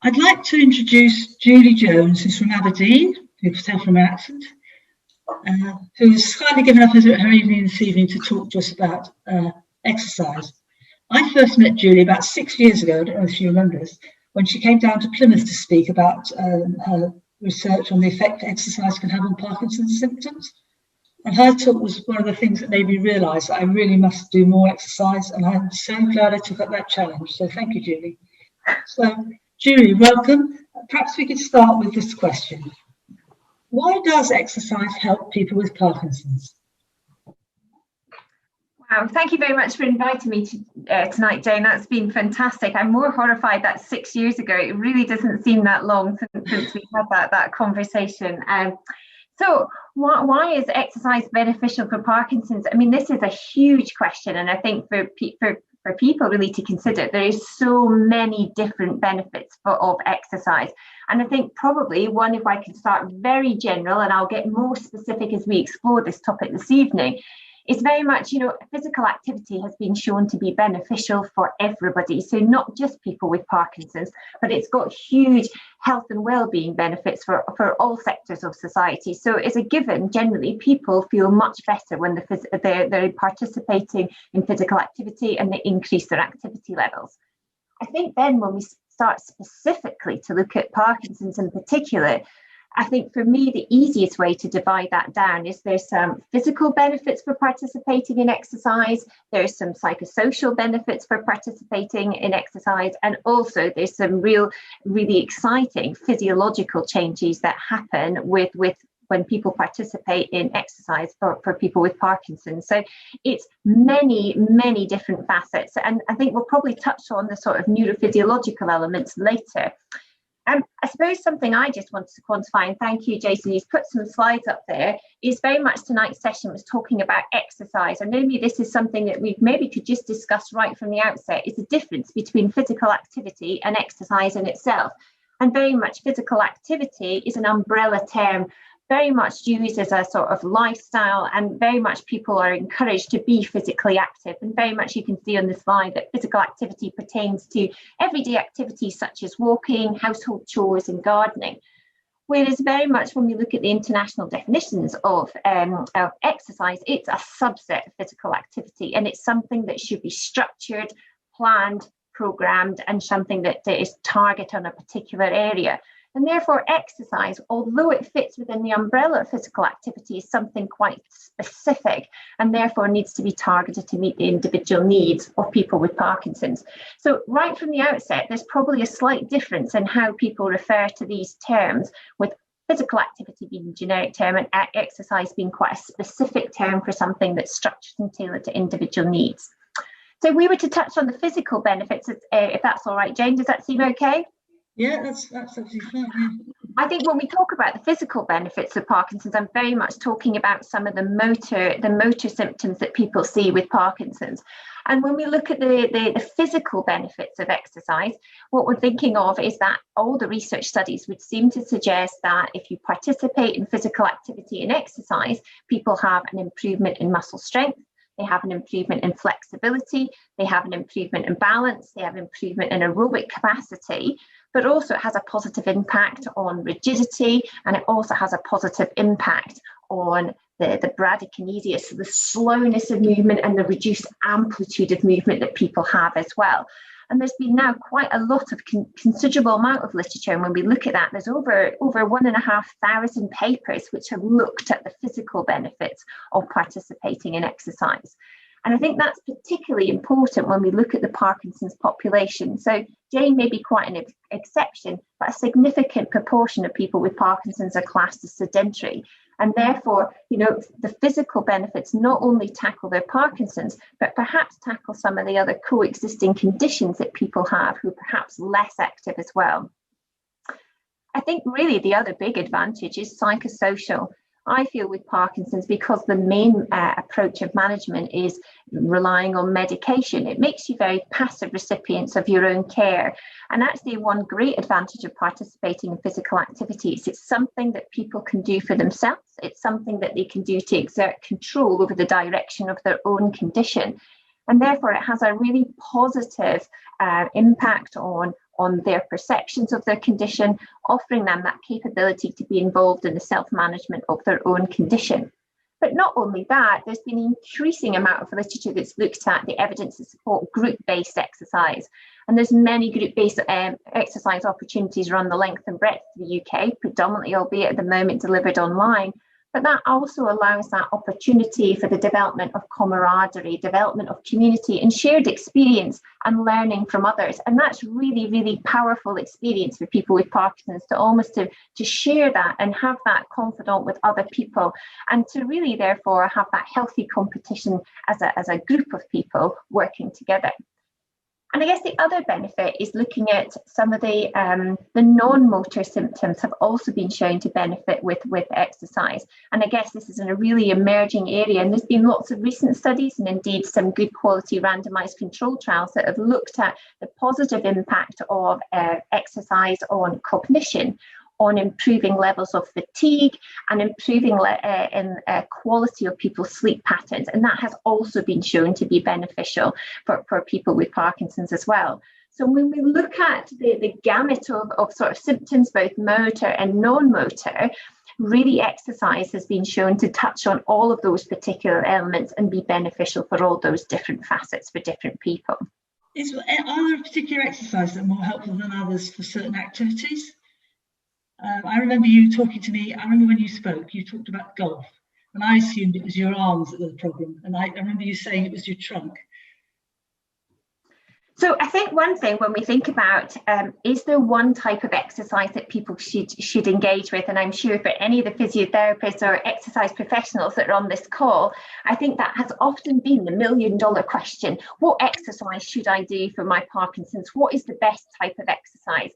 I'd like to introduce Julie Jones, who's from Aberdeen, who can tell from her accent, who's kindly given up her evening this evening to talk to us about exercise. I first met Julie about 6 years ago, I don't know if she remembers, when she came down to Plymouth to speak about her research on the effect exercise can have on Parkinson's symptoms. And her talk was one of the things that made me realise that I really must do more exercise, and I'm so glad I took up that challenge. So thank you, Julie. So, Julie, welcome. Perhaps we could start with this question. Why does exercise help people with Parkinson's? Wow, thank you very much for inviting me tonight, Jane. That's been fantastic. I'm more horrified that 6 years ago. It really doesn't seem that long since we had that conversation. So why is exercise beneficial for Parkinson's? I mean, this is a huge question, and I think for people really to consider. There is so many different benefits of exercise. And I think probably one, if I can start very general, and I'll get more specific as we explore this topic this evening, is very much, physical activity has been shown to be beneficial for everybody. So not just people with Parkinson's, but it's got huge health and well-being benefits for all sectors of society. So as a given, generally, people feel much better when they're participating in physical activity and they increase their activity levels. I think then when we start specifically to look at Parkinson's in particular, I think for me, the easiest way to divide that down is there's some physical benefits for participating in exercise, there's some psychosocial benefits for participating in exercise, and also there's some really exciting physiological changes that happen with when people participate in exercise for people with Parkinson's. So it's many, many different facets. And I think we'll probably touch on the sort of neurophysiological elements later. I suppose something I just wanted to quantify, and thank you, Jason, you've put some slides up there, is very much tonight's session was talking about exercise. And maybe this is something that we maybe could just discuss right from the outset, is the difference between physical activity and exercise in itself. And very much physical activity is an umbrella term, very much used as a sort of lifestyle, and very much people are encouraged to be physically active. And very much you can see on the slide that physical activity pertains to everyday activities such as walking, household chores and gardening. Whereas very much when we look at the international definitions of exercise, it's a subset of physical activity, and it's something that should be structured, planned, programmed, and something that is targeted on a particular area. And therefore, exercise, although it fits within the umbrella of physical activity, is something quite specific and therefore needs to be targeted to meet the individual needs of people with Parkinson's. So right from the outset, there's probably a slight difference in how people refer to these terms, with physical activity being a generic term and exercise being quite a specific term for something that's structured and tailored to individual needs. So if we were to touch on the physical benefits, if that's all right, Jane, does that seem okay? Yeah, that's absolutely fine. Yeah. I think when we talk about the physical benefits of Parkinson's, I'm very much talking about some of the motor symptoms that people see with Parkinson's. And when we look at the physical benefits of exercise, what we're thinking of is that all the research studies would seem to suggest that if you participate in physical activity and exercise, people have an improvement in muscle strength, they have an improvement in flexibility, they have an improvement in balance, they have improvement in aerobic capacity, but also it has a positive impact on rigidity, and it also has a positive impact on the bradykinesia, so the slowness of movement and the reduced amplitude of movement that people have as well. And there's been now quite a lot of considerable amount of literature, and when we look at that, there's over 1,500 papers which have looked at the physical benefits of participating in exercise. And I think that's particularly important when we look at the Parkinson's population. So Jane may be quite an exception, but a significant proportion of people with Parkinson's are classed as sedentary. And therefore, the physical benefits not only tackle their Parkinson's, but perhaps tackle some of the other coexisting conditions that people have who are perhaps less active as well. I think really the other big advantage is psychosocial. I feel with Parkinson's, because the main approach of management is relying on medication, it makes you very passive recipients of your own care. And actually one great advantage of participating in physical activities, it's something that people can do for themselves. It's something that they can do to exert control over the direction of their own condition. And therefore it has a really positive impact on on their perceptions of their condition, offering them that capability to be involved in the self-management of their own condition. But not only that, there's been an increasing amount of literature that's looked at the evidence to support group-based exercise. And there's many group-based exercise opportunities around the length and breadth of the UK, predominantly, albeit at the moment, delivered online. But that also allows that opportunity for the development of camaraderie, development of community and shared experience and learning from others. And that's really, really powerful experience for people with Parkinson's, to almost to share that and have that confidant with other people, and to really therefore have that healthy competition as a group of people working together. And I guess the other benefit is looking at some of the non-motor symptoms have also been shown to benefit with exercise. And I guess this is in a really emerging area, and there's been lots of recent studies and indeed some good quality randomized control trials that have looked at the positive impact of exercise on cognition, on improving levels of fatigue and improving quality of people's sleep patterns. And that has also been shown to be beneficial for people with Parkinson's as well. So when we look at the gamut of sort of symptoms, both motor and non-motor, really exercise has been shown to touch on all of those particular elements and be beneficial for all those different facets for different people. Are there particular exercises that are more helpful than others for certain activities? I remember you talking to me, I remember when you spoke, you talked about golf, and I assumed it was your arms that were the problem, and I remember you saying it was your trunk. So I think one thing when we think about, is there one type of exercise that people should engage with? And I'm sure for any of the physiotherapists or exercise professionals that are on this call, I think that has often been the million-dollar question. What exercise should I do for my Parkinson's? What is the best type of exercise?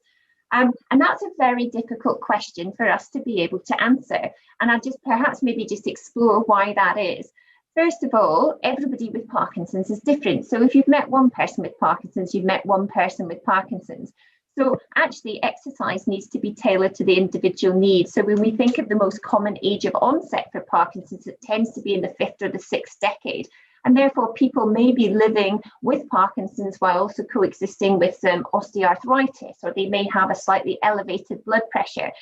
And that's a very difficult question for us to be able to answer. And I'll just perhaps maybe just explore why that is. First of all, everybody with Parkinson's is different. So if you've met one person with Parkinson's, you've met one person with Parkinson's. So actually exercise needs to be tailored to the individual needs. So when we think of the most common age of onset for Parkinson's, it tends to be in the 5th or the 6th decade. And therefore, people may be living with Parkinson's while also coexisting with some osteoarthritis, or they may have a slightly elevated blood pressure.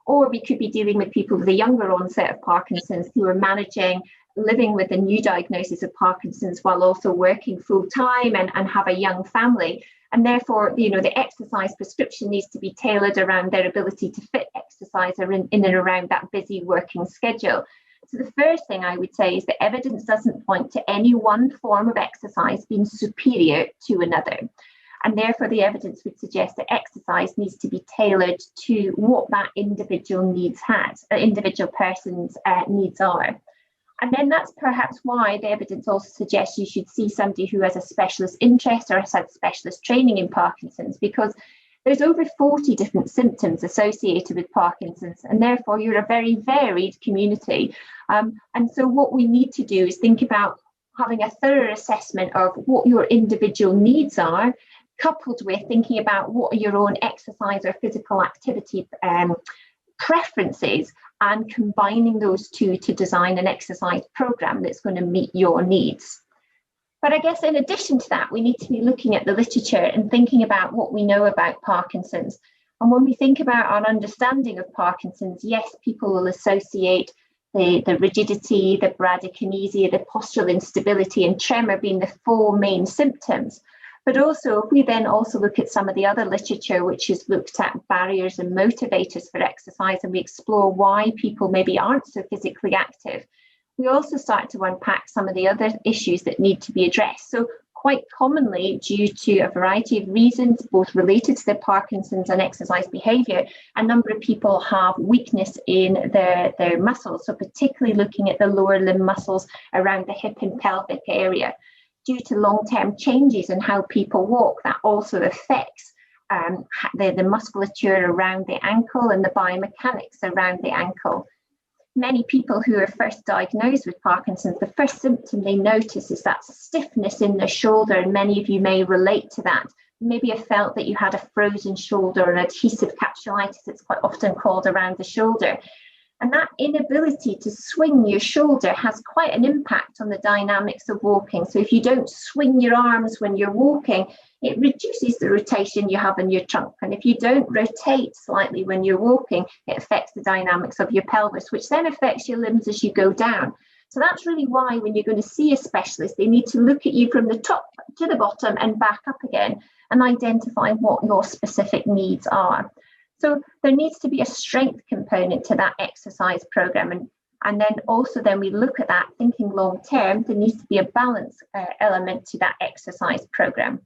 Or we could be dealing with people with a younger onset of Parkinson's who are living with a new diagnosis of Parkinson's while also working full time and have a young family. And therefore, the exercise prescription needs to be tailored around their ability to fit exercise in and around that busy working schedule. So the first thing I would say is that evidence doesn't point to any one form of exercise being superior to another. And therefore, the evidence would suggest that exercise needs to be tailored to what that individual individual person's needs are. And then that's perhaps why the evidence also suggests you should see somebody who has a specialist interest or has had specialist training in Parkinson's, because there's over 40 different symptoms associated with Parkinson's, and therefore you're a very varied community. And so what we need to do is think about having a thorough assessment of what your individual needs are, coupled with thinking about what are your own exercise or physical activity preferences, and combining those two to design an exercise program that's going to meet your needs. But I guess in addition to that, we need to be looking at the literature and thinking about what we know about Parkinson's. And when we think about our understanding of Parkinson's, yes, people will associate the rigidity, the bradykinesia, the postural instability and tremor being the 4 main symptoms. But also, if we then also look at some of the other literature, which has looked at barriers and motivators for exercise, and we explore why people maybe aren't so physically active, we also start to unpack some of the other issues that need to be addressed. So quite commonly, due to a variety of reasons, both related to their Parkinson's and exercise behaviour, a number of people have weakness in their muscles. So particularly looking at the lower limb muscles around the hip and pelvic area. Due to long-term changes in how people walk, that also affects the musculature around the ankle and the biomechanics around the ankle. Many people who are first diagnosed with Parkinson's, the first symptom they notice is that stiffness in their shoulder, and many of you may relate to that. Maybe have felt that you had a frozen shoulder or an adhesive capsulitis, it's quite often called, around the shoulder. And that inability to swing your shoulder has quite an impact on the dynamics of walking. So if you don't swing your arms when you're walking, it reduces the rotation you have in your trunk. And if you don't rotate slightly when you're walking, it affects the dynamics of your pelvis, which then affects your limbs as you go down. So that's really why when you're going to see a specialist, they need to look at you from the top to the bottom and back up again and identify what your specific needs are. So there needs to be a strength component to that exercise program. And then also then we look at that thinking long term, there needs to be a balance element to that exercise program.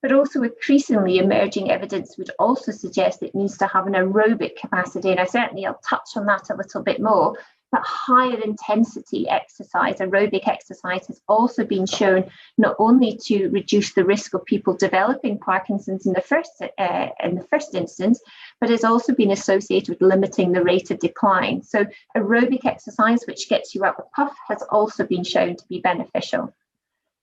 But also increasingly emerging evidence would also suggest it needs to have an aerobic capacity. And I'll touch on that a little bit more. But higher intensity exercise, aerobic exercise, has also been shown not only to reduce the risk of people developing Parkinson's in the first instance, but has also been associated with limiting the rate of decline. So aerobic exercise, which gets you up a puff, has also been shown to be beneficial.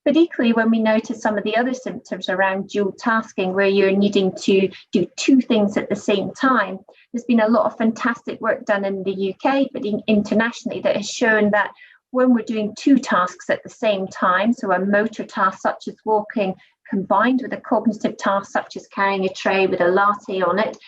But equally, when we notice some of the other symptoms around dual tasking, where you're needing to do two things at the same time, there's been a lot of fantastic work done in the UK, but internationally, that has shown that when we're doing two tasks at the same time, so a motor task such as walking combined with a cognitive task such as carrying a tray with a latte on it,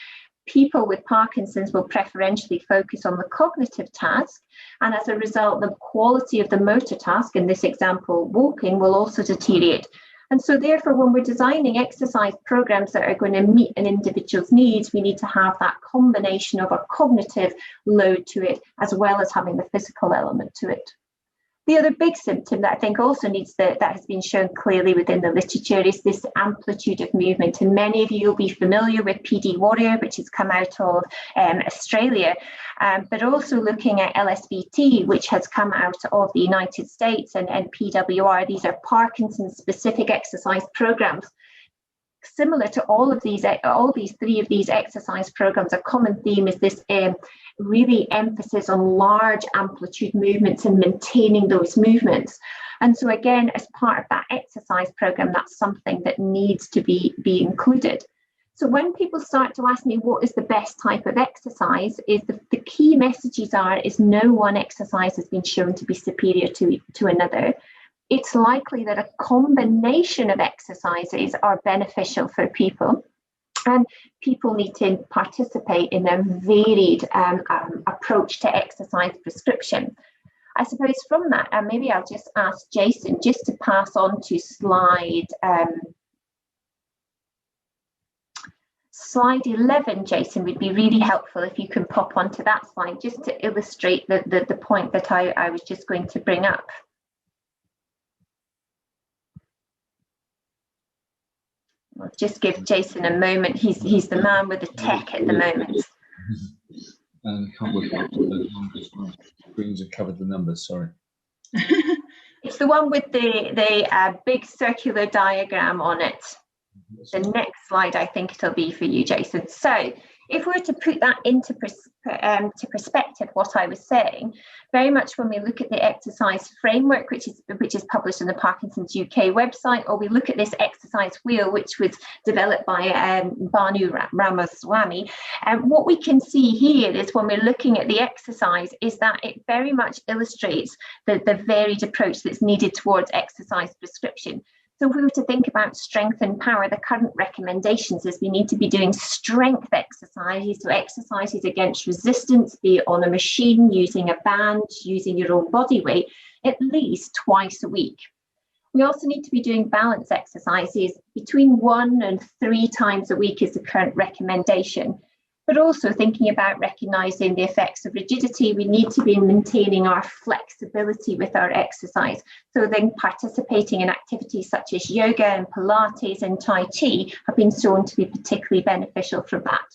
people with Parkinson's will preferentially focus on the cognitive task, and as a result, the quality of the motor task, in this example, walking, will also deteriorate. And so therefore, when we're designing exercise programs that are going to meet an individual's needs, we need to have that combination of a cognitive load to it, as well as having the physical element to it. The other big symptom that I think also that has been shown clearly within the literature is this amplitude of movement. And many of you will be familiar with PD Warrior, which has come out of Australia, but also looking at LSVT, which has come out of the United States, and PWR. These are Parkinson's specific exercise programs. Similar to all these three of these exercise programs, a common theme is this really emphasis on large amplitude movements and maintaining those movements. And so again, as part of that exercise program, that's something that needs to be included. So when people start to ask me what is the best type of exercise, is the key messages is no one exercise has been shown to be superior to another. It's likely that a combination of exercises are beneficial for people, and people need to participate in a varied approach to exercise prescription. I suppose from that, maybe I'll just ask Jason just to pass on to slide 11, Jason, would be really helpful if you can pop onto that slide just to illustrate the point that I was just going to bring up. I'll just give Jason a moment. He's the man with the tech at the moment. And can't work out what those numbers are. Screens have covered the numbers, sorry. It's the one with the big circular diagram on it. The next slide, I think it'll be for you, Jason. So if we were to put that into perspective, what I was saying, very much when we look at the exercise framework, which is published on the Parkinson's UK website, or we look at this exercise wheel, which was developed by Banu Ramaswamy, what we can see here is when we're looking at the exercise is that it very much illustrates the varied approach that's needed towards exercise prescription. So if we were to think about strength and power, the current recommendations is we need to be doing strength exercises, so exercises against resistance, be it on a machine, using a band, using your own body weight, at least twice a week. We also need to be doing balance exercises between 1 and 3 times a week is the current recommendation. But also thinking about recognising the effects of rigidity, we need to be maintaining our flexibility with our exercise. So then participating in activities such as yoga and Pilates and Tai Chi have been shown to be particularly beneficial for that.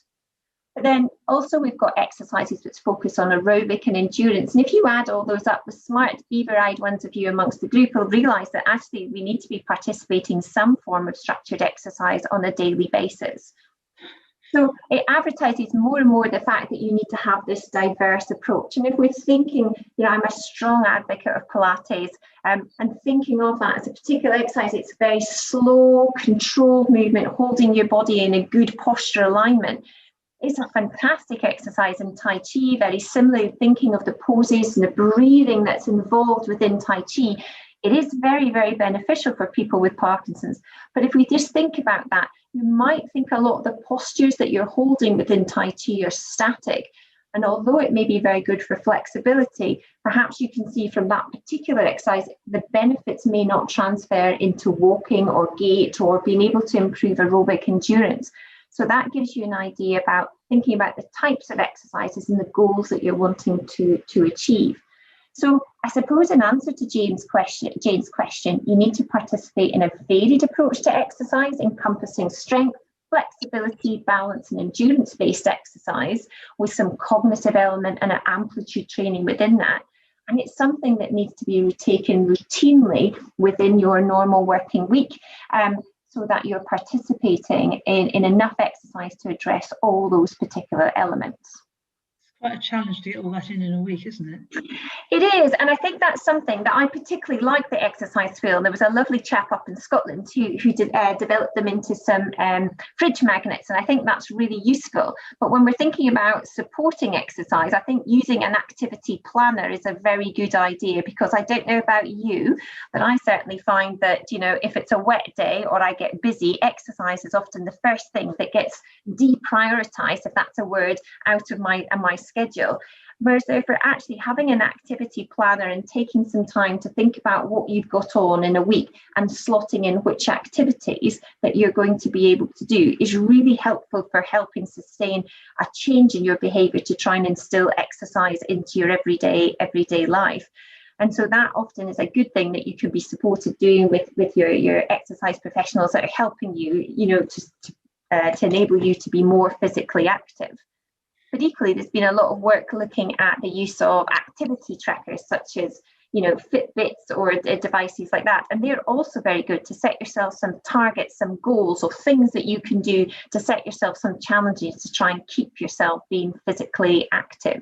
But then also we've got exercises which focus on aerobic and endurance. And if you add all those up, the smart, beaver-eyed ones of you amongst the group will realise that actually we need to be participating in some form of structured exercise on a daily basis. So it advertises more and more the fact that you need to have this diverse approach. And if we're thinking, I'm a strong advocate of Pilates, and thinking of that as a particular exercise, it's very slow, controlled movement, holding your body in a good posture alignment. It's a fantastic exercise in Tai Chi, very similar, thinking of the poses and the breathing that's involved within Tai Chi. It is very, very beneficial for people with Parkinson's. But if we just think about that, you might think a lot of the postures that you're holding within Tai Chi are static. And although it may be very good for flexibility, perhaps you can see from that particular exercise, the benefits may not transfer into walking or gait or being able to improve aerobic endurance. So that gives you an idea about thinking about the types of exercises and the goals that you're wanting to achieve. So I suppose in answer to Jane's question, you need to participate in a varied approach to exercise, encompassing strength, flexibility, balance, and endurance-based exercise with some cognitive element and an amplitude training within that. And it's something that needs to be taken routinely within your normal working week, so that you're participating in enough exercise to address all those particular elements. Quite a challenge to get all that in a week, isn't it? It is, and I think that's something that I particularly like the exercise wheel. There was a lovely chap up in Scotland who developed them into some fridge magnets, and I think that's really useful. But when we're thinking about supporting exercise, I think using an activity planner is a very good idea, because I don't know about you, but I certainly find that, you know, if it's a wet day or I get busy, exercise is often the first thing that gets deprioritized, if that's a word, out of my schedule. Whereas if we're actually having an activity planner and taking some time to think about what you've got on in a week and slotting in which activities that you're going to be able to do is really helpful for helping sustain a change in your behavior to try and instill exercise into your everyday life. And so that often is a good thing that you can be supported doing with your exercise professionals that are helping you, you know, to enable you to be more physically active. But equally, there's been a lot of work looking at the use of activity trackers, such as, you know, Fitbits or devices like that. And they're also very good to set yourself some targets, some goals, or things that you can do to set yourself some challenges to try and keep yourself being physically active.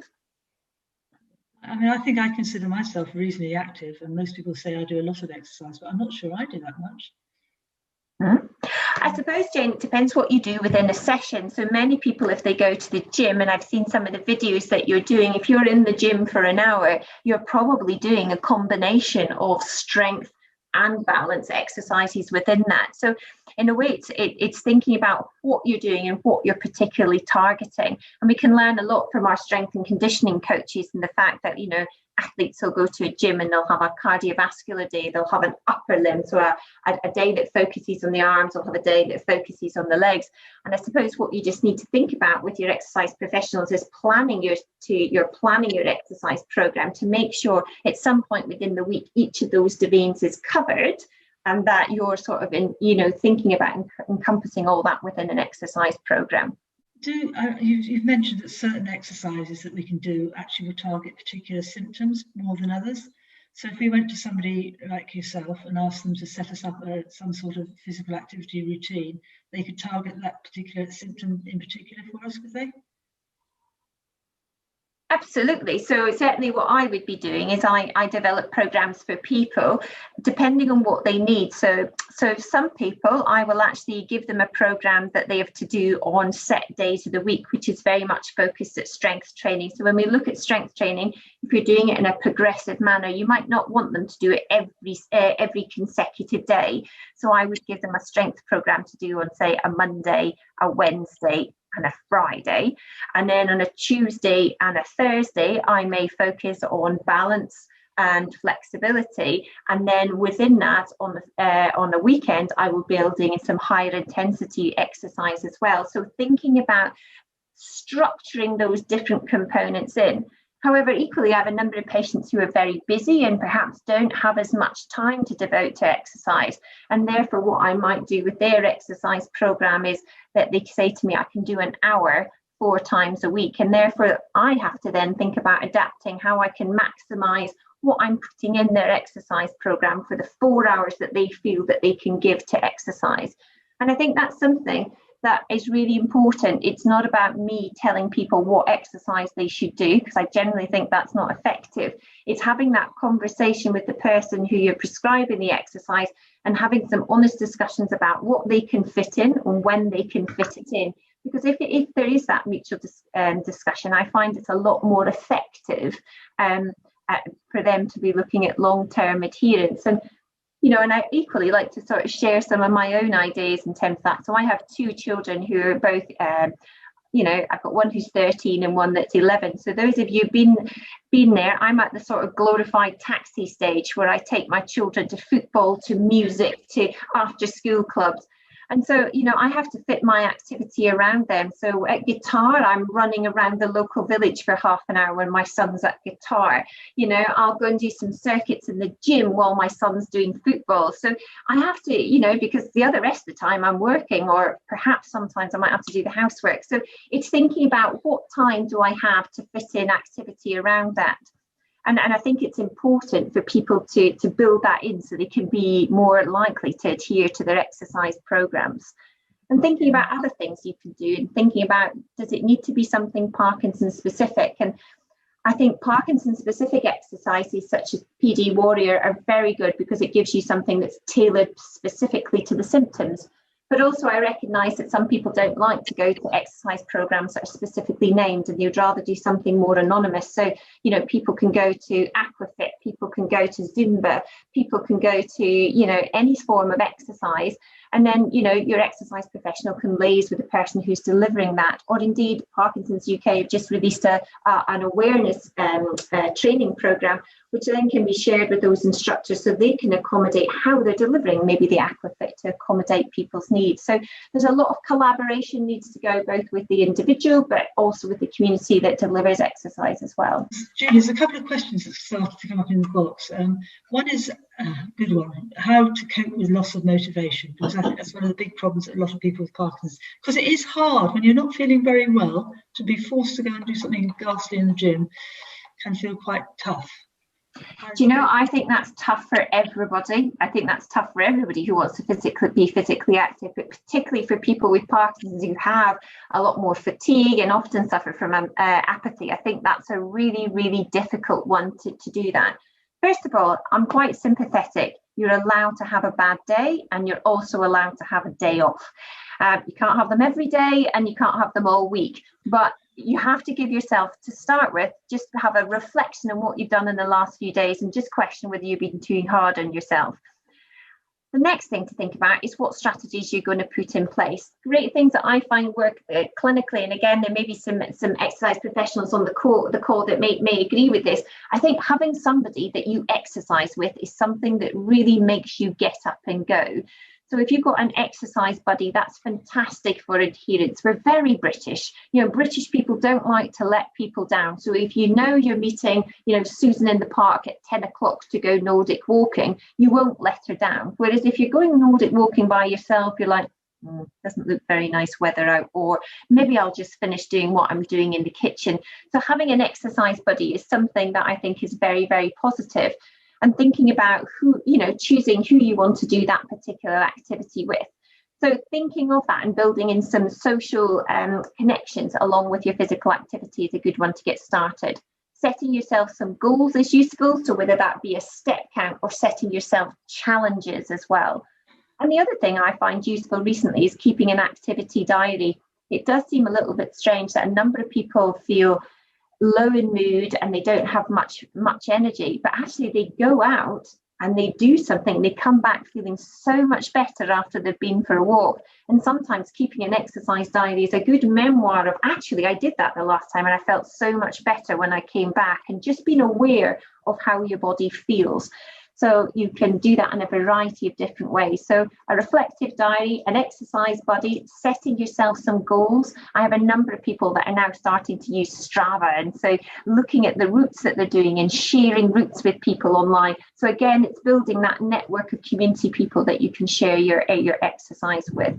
I mean, I think I consider myself reasonably active, and most people say I do a lot of exercise, but I'm not sure I do that much. I suppose, Jane, it depends what you do within a session. So many people, if they go to the gym, and I've seen some of the videos that you're doing, if you're in the gym for an hour, you're probably doing a combination of strength and balance exercises within that. So in a way, it's thinking about what you're doing and what you're particularly targeting. And we can learn a lot from our strength and conditioning coaches, and the fact that, you know, athletes will go to a gym and they'll have a cardiovascular day, they'll have an upper limb, so a day that focuses on the arms, they'll have a day that focuses on the legs. And I suppose what you just need to think about with your exercise professionals is planning your exercise program to make sure at some point within the week each of those domains is covered, and that you're sort of thinking about encompassing all that within an exercise program. You've mentioned that certain exercises that we can do actually will target particular symptoms more than others. So if we went to somebody like yourself and asked them to set us up some sort of physical activity routine, they could target that particular symptom in particular for us, could they? Absolutely. So certainly what I would be doing is I develop programs for people depending on what they need. So some people, I will actually give them a program that they have to do on set days of the week, which is very much focused at strength training. So when we look at strength training, if you're doing it in a progressive manner, you might not want them to do it every consecutive day. So I would give them a strength program to do on, say, a Monday, a Wednesday, and a Friday, and then on a Tuesday and a Thursday I may focus on balance and flexibility, and then within that on the weekend I will be building in some higher intensity exercise as well. So thinking about structuring those different components in. However, equally, I have a number of patients who are very busy and perhaps don't have as much time to devote to exercise. And therefore, what I might do with their exercise program is that they say to me, I can do an hour 4 times a week. And therefore, I have to then think about adapting how I can maximize what I'm putting in their exercise program for the 4 hours that they feel that they can give to exercise. And I think that's something that is really important. It's not about me telling people what exercise they should do, because I generally think that's not effective. It's having that conversation with the person who you're prescribing the exercise and having some honest discussions about what they can fit in and when they can fit it in, Because if there is that mutual discussion, I find it's a lot more effective for them to be looking at long-term adherence. And and I equally like to sort of share some of my own ideas in terms of that. So I have two children who are both I've got one who's 13 and one that's 11. So those of you been there, I'm at the sort of glorified taxi stage where I take my children to football, to music, to after school clubs. And so, I have to fit my activity around them. So at guitar, I'm running around the local village for half an hour when my son's at guitar. I'll go and do some circuits in the gym while my son's doing football. So I have to, because the rest of the time I'm working, or perhaps sometimes I might have to do the housework. So it's thinking about what time do I have to fit in activity around that. And I think it's important for people to build that in so they can be more likely to adhere to their exercise programs. And thinking about other things you can do, and thinking about, does it need to be something Parkinson specific? And I think Parkinson specific exercises such as PD Warrior are very good because it gives you something that's tailored specifically to the symptoms. But also I recognise that some people don't like to go to exercise programs that are specifically named, and you'd rather do something more anonymous. So, people can go to Aquafit, people can go to Zumba, people can go to, any form of exercise. And then, your exercise professional can liaise with the person who's delivering that. Or indeed, Parkinson's UK have just released an awareness training programme, which then can be shared with those instructors so they can accommodate how they're delivering maybe the Aquafit to accommodate people's needs. So there's a lot of collaboration needs to go both with the individual, but also with the community that delivers exercise as well. Julie, there's a couple of questions that started to come up in the box. One is a good one: how to cope with loss of motivation, because I think that's one of the big problems that a lot of people with Parkinson's, because it is hard when you're not feeling very well to be forced to go and do something ghastly in the gym can feel quite tough. I think that's tough for everybody. I think that's tough for everybody who wants to be physically active, but particularly for people with Parkinson's who have a lot more fatigue and often suffer from apathy. I think that's a really, really difficult one to do that. First of all, I'm quite sympathetic. You're allowed to have a bad day, and you're also allowed to have a day off. You can't have them every day, and you can't have them all week, but you have to give yourself, to start with, just have a reflection on what you've done in the last few days and just question whether you've been too hard on yourself. The next thing to think about is what strategies you're going to put in place. Great things that I find work clinically, and again, there may be some exercise professionals on the call that may agree with this. I think having somebody that you exercise with is something that really makes you get up and go. So if you've got an exercise buddy, that's fantastic for adherence. We're very British. British people don't like to let people down. So if you're meeting, Susan in the park at 10 o'clock to go Nordic walking, you won't let her down. Whereas if you're going Nordic walking by yourself, you're like, doesn't look very nice weather out, or maybe I'll just finish doing what I'm doing in the kitchen. So having an exercise buddy is something that I think is very, very positive. And thinking about choosing who you want to do that particular activity with. So thinking of that and building in some social connections along with your physical activity is a good one to get started. Setting yourself some goals is useful. So whether that be a step count or setting yourself challenges as well. And the other thing I find useful recently is keeping an activity diary. It does seem a little bit strange that a number of people feel low in mood and they don't have much energy, but actually they go out and they do something, they come back feeling so much better after they've been for a walk. And sometimes keeping an exercise diary is a good memoir of, actually I did that the last time and I felt so much better when I came back, and just being aware of how your body feels. So you can do that in a variety of different ways. So a reflective diary, an exercise buddy, setting yourself some goals. I have a number of people that are now starting to use Strava, and so looking at the routes that they're doing and sharing routes with people online. So again, it's building that network of community people that you can share your exercise with.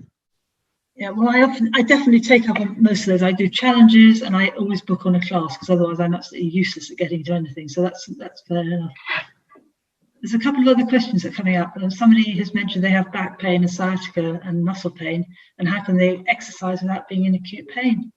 Yeah, well, I definitely take up on most of those. I do challenges, and I always book on a class because otherwise I'm absolutely useless at getting to anything. So that's fair enough. There's a couple of other questions that are coming up. Somebody has mentioned they have back pain and sciatica and muscle pain, and how can they exercise without being in acute pain?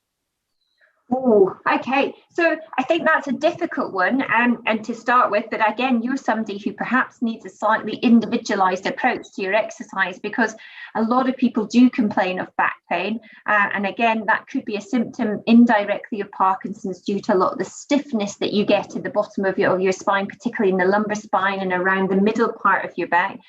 Oh, okay. So I think that's a difficult one and to start with, but again, you're somebody who perhaps needs a slightly individualized approach to your exercise, because a lot of people do complain of back pain. And again, that could be a symptom indirectly of Parkinson's due to a lot of the stiffness that you get at the bottom of your spine, particularly in the lumbar spine and around the middle part of your back.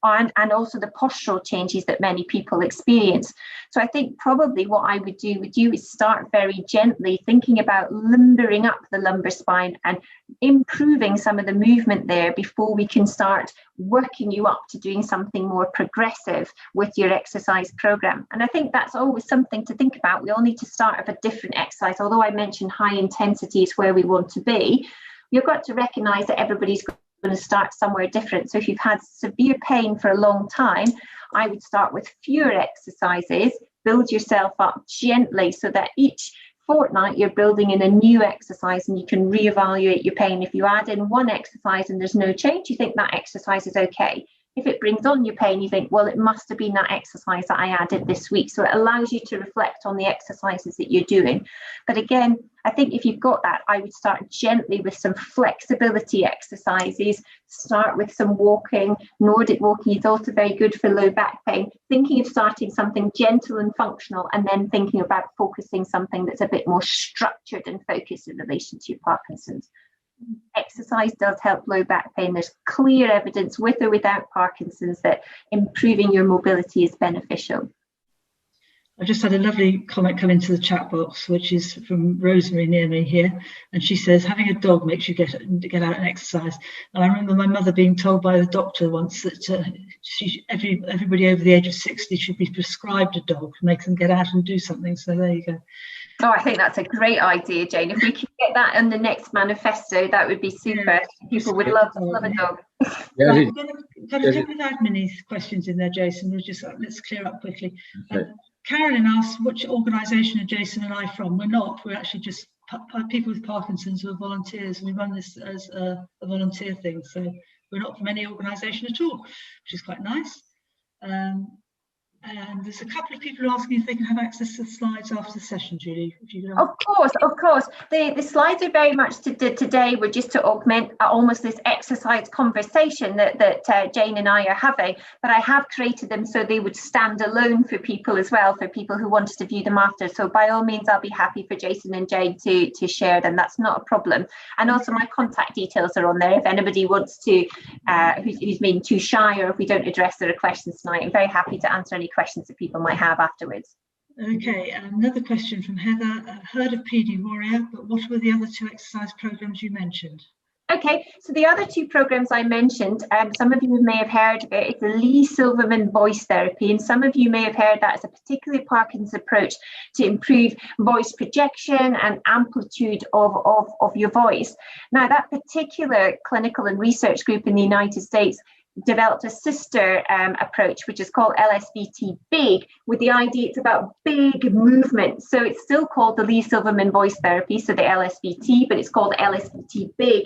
And also the postural changes that many people experience. So I think probably what I would do with you is start very gently thinking about limbering up the lumbar spine and improving some of the movement there before we can start working you up to doing something more progressive with your exercise program. And I think that's always something to think about. We all need to start with a different exercise. Although I mentioned high intensity is where we want to be, you've got to recognize that everybody's going to start somewhere different. So if you've had severe pain for a long time, I would start with fewer exercises, build yourself up gently so that each fortnight you're building in a new exercise and you can reevaluate your pain. If you add in one exercise and there's no change, you think that exercise is okay. If it brings on your pain, you think, well, it must have been that exercise that I added this week. So it allows you to reflect on the exercises that you're doing. But again, I think if you've got that, I would start gently with some flexibility exercises. Start with some walking. Nordic walking is also very good for low back pain. Thinking of starting something gentle and functional, and then thinking about focusing something that's a bit more structured and focused in relation to your Parkinson's. Exercise does help low back pain. There's clear evidence with or without Parkinson's that improving your mobility is beneficial. I just had a lovely comment come into the chat box, which is from Rosemary near me here, and she says having a dog makes you get out and exercise. And I remember my mother being told by the doctor once that everybody over the age of 60 should be prescribed a dog to make them get out and do something. So there you go. Oh, I think that's a great idea, Jane. If we could get that in the next manifesto, that would be super. Yeah. People would love a dog. Yeah, right, we've got a couple of admin questions in there, Jason. We'll just let's clear up quickly. Okay. Carolyn asked, which organisation are Jason and I from? We're not. We're actually just people with Parkinson's who are volunteers. We run this as a volunteer thing. So we're not from any organisation at all, which is quite nice. And there's a couple of people asking if they can have access to the slides after the session, Julie. If you Of course. The slides are very much today were just to augment almost this exercise conversation that Jane and I are having, but I have created them so they would stand alone for people as well, for people who wanted to view them after. So by all means, I'll be happy for Jason and Jane to share them. That's not a problem. And also my contact details are on there if anybody wants to, who's been too shy, or if we don't address their questions tonight. I'm very happy to answer any questions that people might have afterwards. Okay, another question from Heather. Heard of PD Warrior, but what were the other two exercise programs you mentioned? Okay, so the other two programs I mentioned, some of you may have heard of it. It's the Lee Silverman voice therapy, and some of you may have heard that as a particularly Parkinson's approach to improve voice projection and amplitude of your voice. Now, that particular clinical and research group in the United States developed a sister approach, which is called LSVT Big, with the idea it's about big movement. So it's still called the Lee Silverman voice therapy, so the LSVT, but it's called LSVT Big.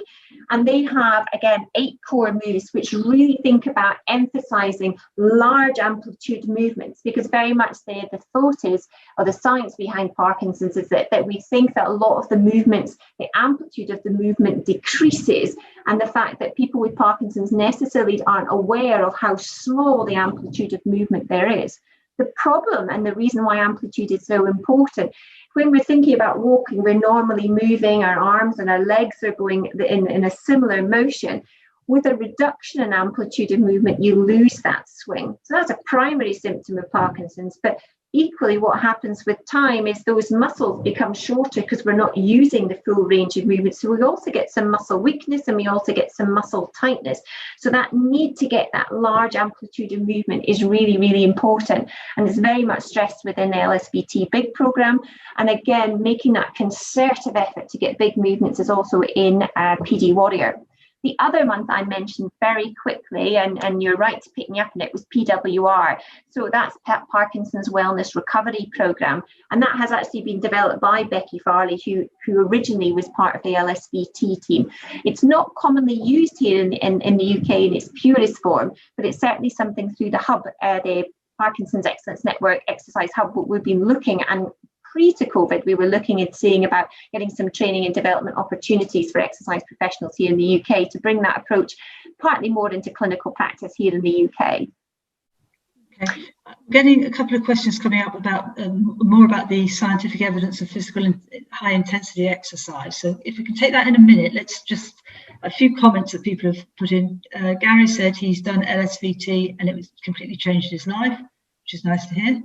And they have, again, 8 core moves, which really think about emphasizing large amplitude movements, because very much the thought is, or the science behind Parkinson's is that we think that a lot of the movements, the amplitude of the movement decreases, and the fact that people with Parkinson's necessarily aren't aware of how small the amplitude of movement there is. The problem, and the reason why amplitude is so important, when we're thinking about walking, we're normally moving, our arms and our legs are going in a similar motion. With a reduction in amplitude of movement, you lose that swing. So that's a primary symptom of Parkinson's. But equally, what happens with time is those muscles become shorter because we're not using the full range of movement. So we also get some muscle weakness, and we also get some muscle tightness. So that need to get that large amplitude of movement is really, really important. And it's very much stressed within the LSVT Big program. And again, making that concerted effort to get big movements is also in PD Warrior. The other month I mentioned very quickly, and you're right to pick me up on it, was PWR. So that's Parkinson's Wellness Recovery Program. And that has actually been developed by Becky Farley, who originally was part of the LSVT team. It's not commonly used here in the UK in its purest form, but it's certainly something through the hub, the Parkinson's Excellence Network Exercise Hub, what we've been looking and to COVID, we were looking at seeing about getting some training and development opportunities for exercise professionals here in the UK to bring that approach partly more into clinical practice here in the UK. Okay. Getting a couple of questions coming up about more about the scientific evidence of physical and high intensity exercise. So if we can take that in a minute, let's just a few comments that people have put in. Gary said he's done LSVT and it was completely changed his life, which is nice to hear.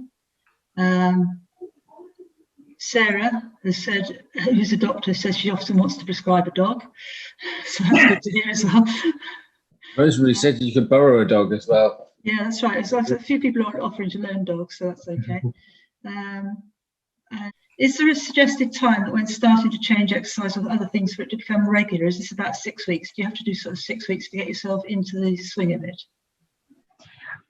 Sarah has said, who's a doctor, says she often wants to prescribe a dog. So that's good to hear as well. Rosemary said you could borrow a dog as well. Yeah, that's right. So a few people are offering to loan dogs, so that's okay. Is there a suggested time that when starting to change exercise or other things for it to become regular? Is this about 6 weeks? Do you have to do sort of 6 weeks to get yourself into the swing of it?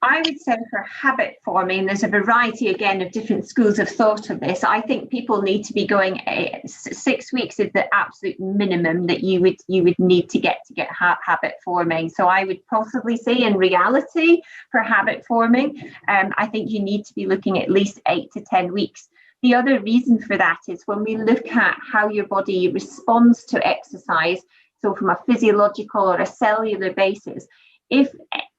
I would say for habit forming, there's a variety again of different schools of thought of this. I think people need to be going 6 weeks is the absolute minimum that you would need to get habit forming. So I would possibly say in reality for habit forming, I think you need to be looking at least 8 to 10 weeks. The other reason for that is when we look at how your body responds to exercise, so from a physiological or a cellular basis, if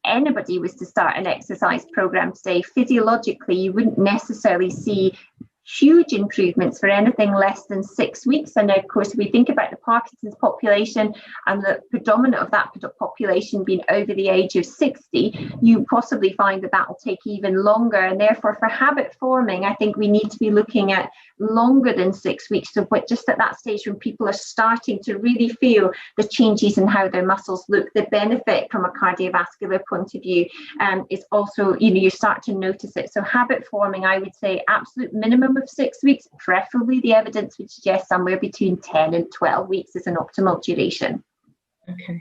anybody was to start an exercise program today, physiologically, you wouldn't necessarily see huge improvements for anything less than 6 weeks. And of course, we think about the Parkinson's population and the predominant of that population being over the age of 60, you possibly find that that will take even longer. And therefore, for habit forming, I think we need to be looking at longer than 6 weeks. So just at that stage when people are starting to really feel the changes in how their muscles look, the benefit from a cardiovascular point of view is also, you start to notice it. So habit forming, I would say absolute minimum of 6 weeks, preferably the evidence would suggest somewhere between 10 and 12 weeks is an optimal duration. Okay.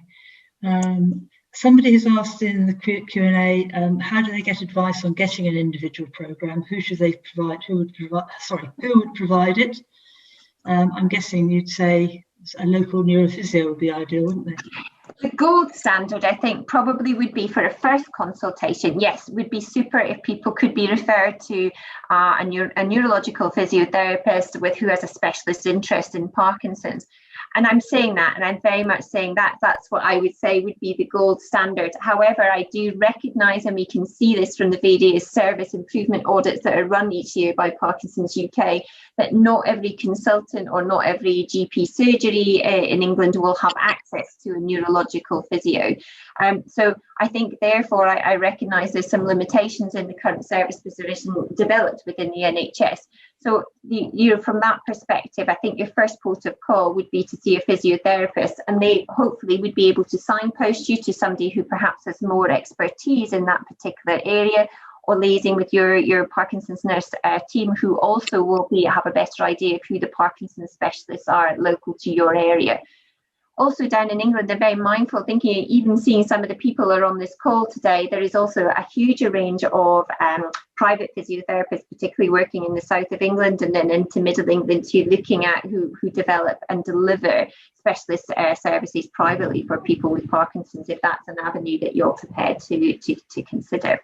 Somebody has asked in the Q&A, how do they get advice on getting an individual program? Who should they provide? Who would provide it? I'm guessing you'd say a local neurophysio would be ideal, wouldn't they? The gold standard, I think, probably would be for a first consultation. Yes, would be super if people could be referred to a neurological physiotherapist who has a specialist interest in Parkinson's. And I'm saying that, and I'm very much saying that that's what I would say would be the gold standard. However, I do recognise, and we can see this from the various service improvement audits that are run each year by Parkinson's UK, that not every consultant or not every GP surgery in England will have access to a neurological physio. So I think, therefore, I recognise there's some limitations in the current service position developed within the NHS. So, from that perspective, I think your first port of call would be to see a physiotherapist, and they hopefully would be able to signpost you to somebody who perhaps has more expertise in that particular area, or liaising with your Parkinson's nurse team, who also will have a better idea of who the Parkinson's specialists are local to your area. Also down in England, they're very mindful, thinking, even seeing some of the people who are on this call today, there is also a huge range of private physiotherapists, particularly working in the south of England and then into middle England, too, looking at who develop and deliver specialist services privately for people with Parkinson's, if that's an avenue that you're prepared to consider.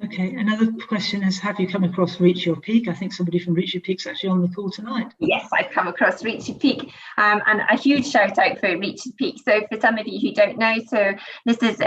Okay, another question is, have you come across Reach Your Peak? I think somebody from Reach Your Peak's actually on the call tonight. Yes, I've come across Reach Your Peak, and a huge shout out for Reach Your Peak. So for some of you who don't know, so this is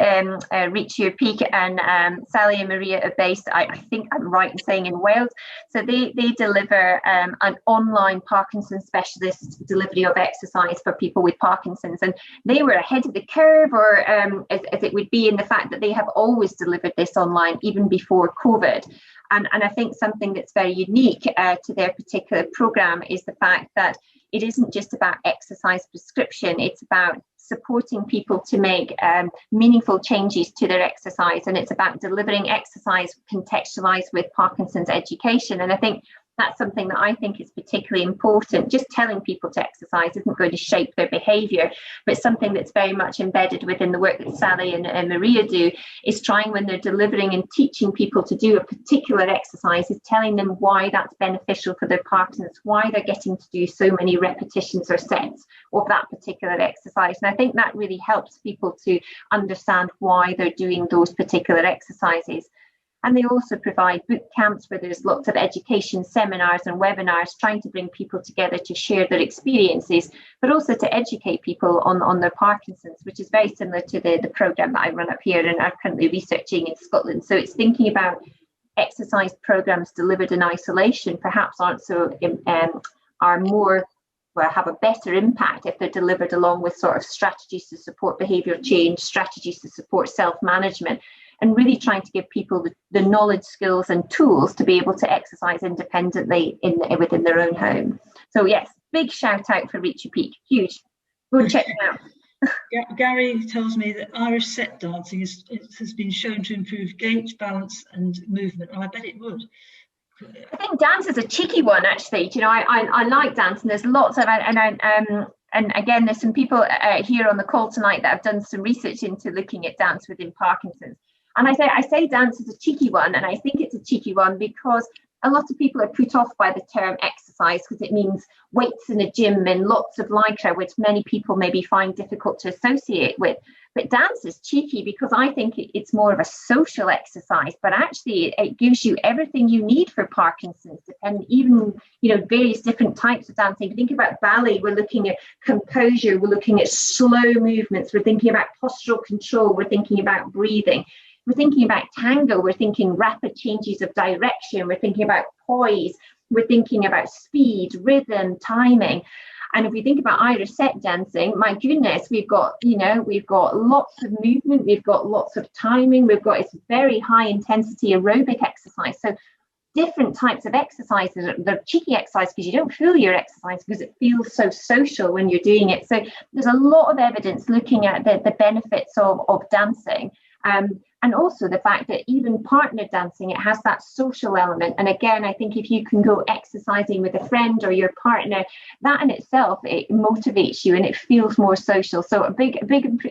Reach Your Peak, and Sally and Maria are based, I think I'm right in saying, in Wales. So they deliver an online Parkinson's specialist delivery of exercise for people with Parkinson's, and they were ahead of the curve, or as it would be, in the fact that they have always delivered this online, even before COVID. And I think something that's very unique to their particular program is the fact that it isn't just about exercise prescription, it's about supporting people to make meaningful changes to their exercise, and it's about delivering exercise contextualized with Parkinson's education. And I think that's something that I think is particularly important. Just telling people to exercise isn't going to shape their behaviour, but something that's very much embedded within the work that Sally and Maria do is trying, when they're delivering and teaching people to do a particular exercise, is telling them why that's beneficial for their Parkinson's, why they're getting to do so many repetitions or sets of that particular exercise. And I think that really helps people to understand why they're doing those particular exercises. And they also provide boot camps where there's lots of education seminars and webinars trying to bring people together to share their experiences, but also to educate people on their Parkinson's, which is very similar to the programme that I run up here and are currently researching in Scotland. So it's thinking about exercise programmes delivered in isolation perhaps aren't so are more, well, have a better impact if they're delivered along with sort of strategies to support behavioural change, strategies to support self-management, and really trying to give people the knowledge, skills and tools to be able to exercise independently within their own home. So yes, big shout out for Reach Your Peak, huge. Go check it out. Gary tells me that Irish set dancing has been shown to improve gait, balance and movement, and I bet it would. I think dance is a cheeky one, actually. You know, I like dance, and there's lots of and again, there's some people here on the call tonight that have done some research into looking at dance within Parkinson's. And I say dance is a cheeky one, and I think it's a cheeky one because a lot of people are put off by the term exercise because it means weights in a gym and lots of lycra, which many people maybe find difficult to associate with. But dance is cheeky because I think it's more of a social exercise, but actually it gives you everything you need for Parkinson's, and even, you know, various different types of dancing. If you think about ballet, we're looking at composure, we're looking at slow movements, we're thinking about postural control, we're thinking about breathing. We're thinking about tango, we're thinking rapid changes of direction, we're thinking about poise, we're thinking about speed, rhythm, timing. And if we think about Irish set dancing, my goodness, we've got lots of movement, we've got lots of timing, we've got it's very high intensity aerobic exercise. So different types of exercises, they're cheeky exercise because you don't feel your exercise because it feels so social when you're doing it. So there's a lot of evidence looking at the benefits of dancing. And also the fact that even partner dancing, it has that social element. And again, I think if you can go exercising with a friend or your partner, that in itself, it motivates you and it feels more social. So a big,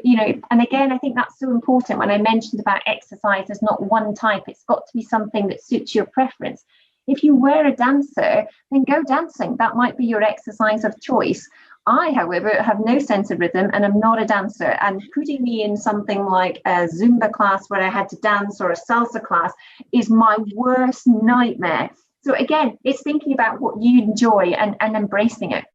you know, and again, I think that's so important when I mentioned about exercise, there's not one type, it's got to be something that suits your preference. If you were a dancer, then go dancing. That might be your exercise of choice. I, however, have no sense of rhythm and I'm not a dancer, and putting me in something like a Zumba class where I had to dance or a salsa class is my worst nightmare. So again, it's thinking about what you enjoy and embracing it.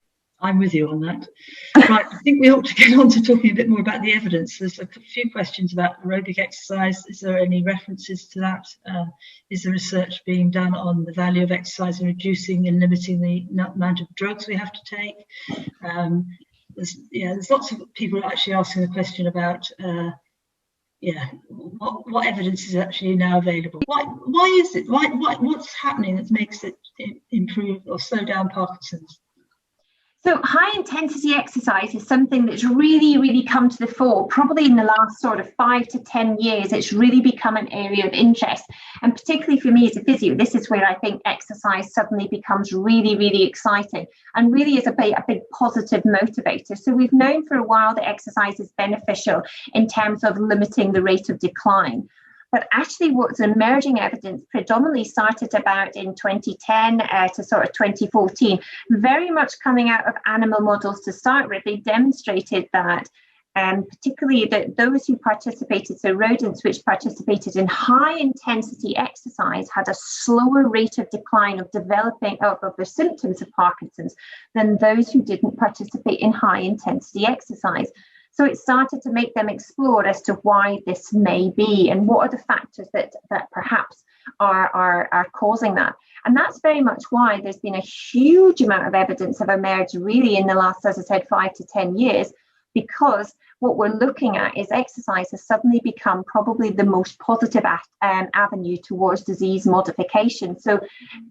I'm with you on that. Right, I think we ought to get on to talking a bit more about the evidence. There's a few questions about aerobic exercise. Is there any references to that? Is there research being done on the value of exercise in reducing and limiting the amount of drugs we have to take? There's lots of people actually asking the question about what evidence is actually now available? Why is it? What's happening that makes it improve or slow down Parkinson's? So high intensity exercise is something that's really come to the fore. Probably in the last sort of 5 to 10 years, it's really become an area of interest. And particularly for me as a physio, this is where I think exercise suddenly becomes really exciting and really is a big positive motivator. So we've known for a while that exercise is beneficial in terms of limiting the rate of decline. But actually what's emerging evidence predominantly started about in 2010 to sort of 2014, very much coming out of animal models to start with. They demonstrated that particularly that those who participated, so rodents which participated in high intensity exercise had a slower rate of decline of developing of the symptoms of Parkinson's than those who didn't participate in high intensity exercise. So it started to make them explore as to why this may be and what are the factors that perhaps are causing that. And that's very much why there's been a huge amount of evidence have emerged really in the last, as I said, 5 to 10 years, because what we're looking at is exercise has suddenly become probably the most positive avenue towards disease modification. So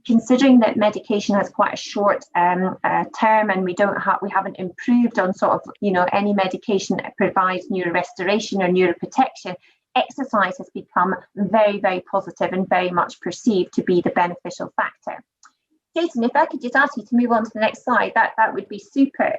considering that medication has quite a short term and we haven't improved on sort of, you know, any medication that provides neurorestoration or neuroprotection, exercise has become very positive and very much perceived to be the beneficial factor. Jason, if I could just ask you to move on to the next slide, that would be super.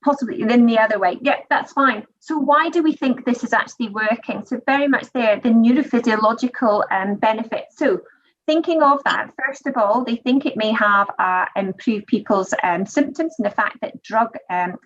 Possibly in the other way. Yeah, that's fine. So why do we think this is actually working? So very much there, the neurophysiological benefits. So thinking of that, first of all, they think it may have improved people's symptoms, and the fact that drug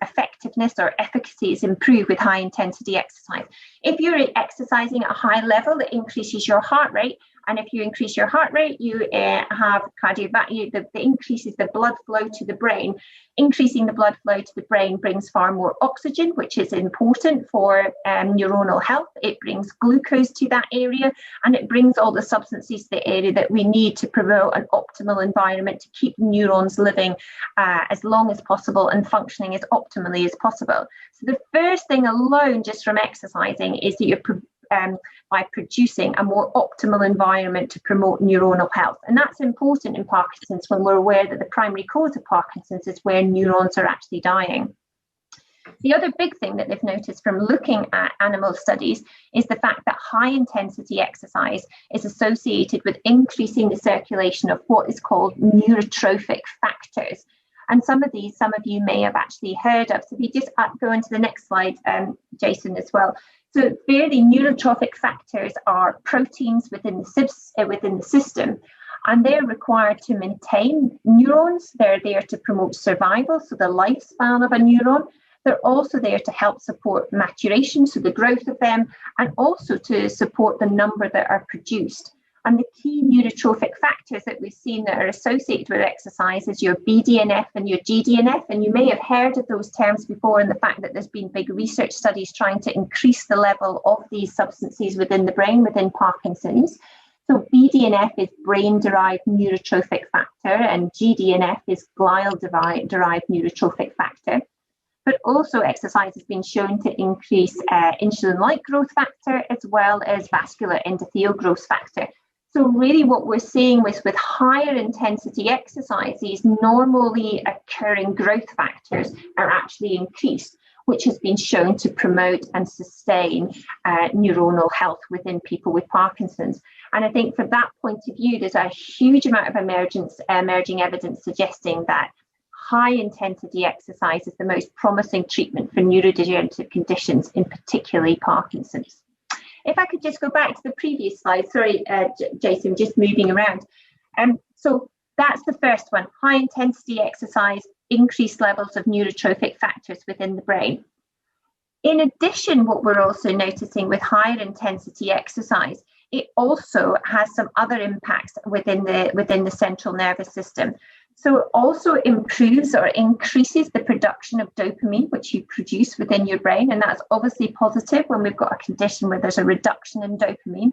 effectiveness or efficacy is improved with high intensity exercise. If you're exercising at a high level, it increases your heart rate. And if you increase your heart rate, you have cardiovascular, that increases the blood flow to the brain. Increasing the blood flow to the brain brings far more oxygen, which is important for neuronal health. It brings glucose to that area, and it brings all the substances to the area that we need to promote an optimal environment to keep neurons living as long as possible and functioning as optimally as possible. So the first thing alone, just from exercising, is that you're by producing a more optimal environment to promote neuronal health. And that's important in Parkinson's, when we're aware that the primary cause of Parkinson's is where neurons are actually dying. The other big thing that they've noticed from looking at animal studies is the fact that high intensity exercise is associated with increasing the circulation of what is called neurotrophic factors. And some of you may have actually heard of. So if you just go into the next slide, Jason, as well. So really, neurotrophic factors are proteins within the system, and they're required to maintain neurons. They're there to promote survival, so the lifespan of a neuron. They're also there to help support maturation, so the growth of them, and also to support the number that are produced. And the key neurotrophic factors that we've seen that are associated with exercise is your BDNF and your GDNF. And you may have heard of those terms before, and the fact that there's been big research studies trying to increase the level of these substances within the brain, within Parkinson's. So BDNF is brain-derived neurotrophic factor, and GDNF is glial-derived neurotrophic factor. But also exercise has been shown to increase insulin-like growth factor, as well as vascular endothelial growth factor. So really what we're seeing with higher intensity exercise, these normally occurring growth factors are actually increased, which has been shown to promote and sustain neuronal health within people with Parkinson's. And I think from that point of view, there's a huge amount of emerging evidence suggesting that high intensity exercise is the most promising treatment for neurodegenerative conditions, in particularly Parkinson's. If I could just go back to the previous slide, sorry, Jason, just moving around. So that's the first one, high intensity exercise, increased levels of neurotrophic factors within the brain. In addition, what we're also noticing with higher intensity exercise, it also has some other impacts within the central nervous system. So it also improves or increases the production of dopamine, which you produce within your brain. And that's obviously positive when we've got a condition where there's a reduction in dopamine.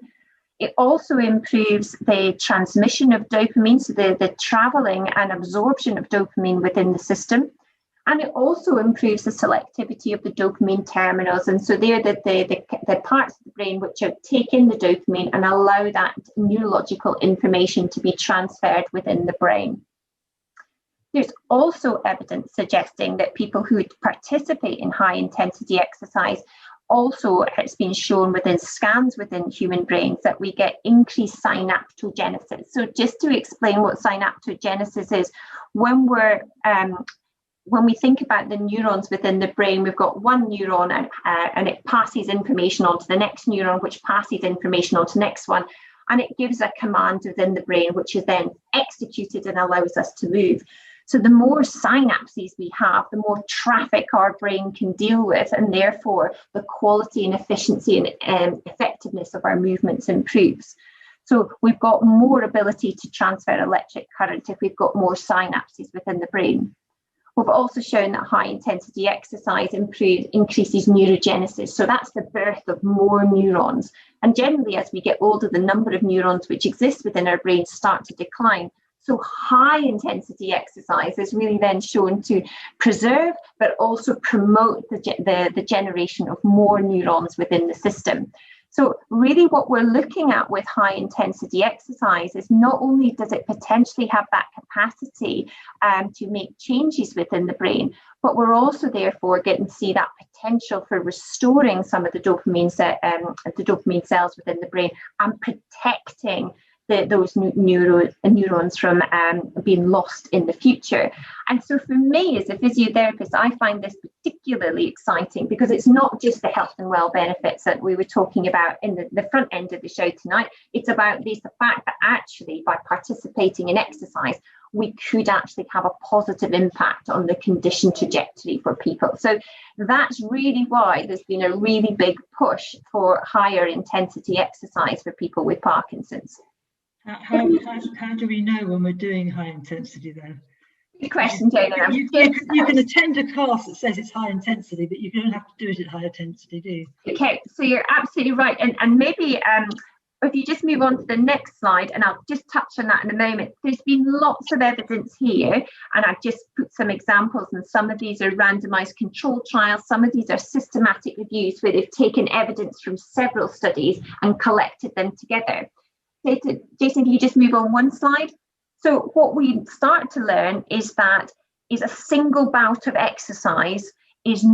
It also improves the transmission of dopamine, so the traveling and absorption of dopamine within the system. And it also improves the selectivity of the dopamine terminals. And so they're the parts of the brain which are taking the dopamine and allow that neurological information to be transferred within the brain. There's also evidence suggesting that people who participate in high intensity exercise, also it's been shown within scans within human brains that we get increased synaptogenesis. So just to explain what synaptogenesis is, when we think about the neurons within the brain, we've got one neuron and it passes information on to the next neuron, which passes information on to the next one. And it gives a command within the brain, which is then executed and allows us to move. So the more synapses we have, the more traffic our brain can deal with, and therefore the quality and efficiency and effectiveness of our movements improves. So we've got more ability to transfer electric current if we've got more synapses within the brain. We've also shown that high intensity exercise increases neurogenesis. So that's the birth of more neurons. And generally, as we get older, the number of neurons which exist within our brains start to decline. So high intensity exercise is really then shown to preserve, but also promote the generation of more neurons within the system. So really what we're looking at with high intensity exercise is not only does it potentially have that capacity to make changes within the brain, but we're also therefore getting to see that potential for restoring some of the dopamine cells within the brain and protecting those neurons from being lost in the future. And so for me as a physiotherapist, I find this particularly exciting because it's not just the health and well benefits that we were talking about in the front end of the show tonight. It's about the fact that actually by participating in exercise, we could actually have a positive impact on the condition trajectory for people. So that's really why there's been a really big push for higher intensity exercise for people with Parkinson's. How do we know when we're doing high intensity then? Good question, Jane. You can attend a class that says it's high intensity, but you don't have to do it at high intensity, do you? Okay, so you're absolutely right. And maybe if you just move on to the next slide, and I'll just touch on that in a moment. There's been lots of evidence here, and I've just put some examples, and some of these are randomized controlled trials, some of these are systematic reviews where they've taken evidence from several studies and collected them together. Jason, if you just move on one slide. So what we start to learn is that a single bout of exercise is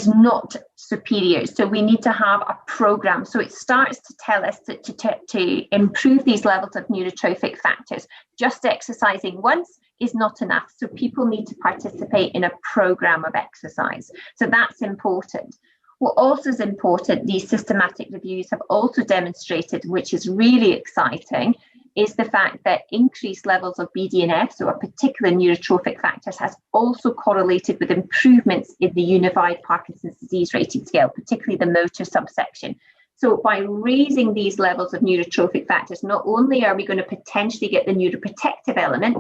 not superior. So we need to have a program. So it starts to tell us to improve these levels of neurotrophic factors. Just exercising once is not enough. So people need to participate in a program of exercise. So that's important. What also is important, these systematic reviews have also demonstrated, which is really exciting, is the fact that increased levels of BDNF, so a particular neurotrophic factors, has also correlated with improvements in the unified Parkinson's disease rating scale, particularly the motor subsection. So by raising these levels of neurotrophic factors, not only are we going to potentially get the neuroprotective element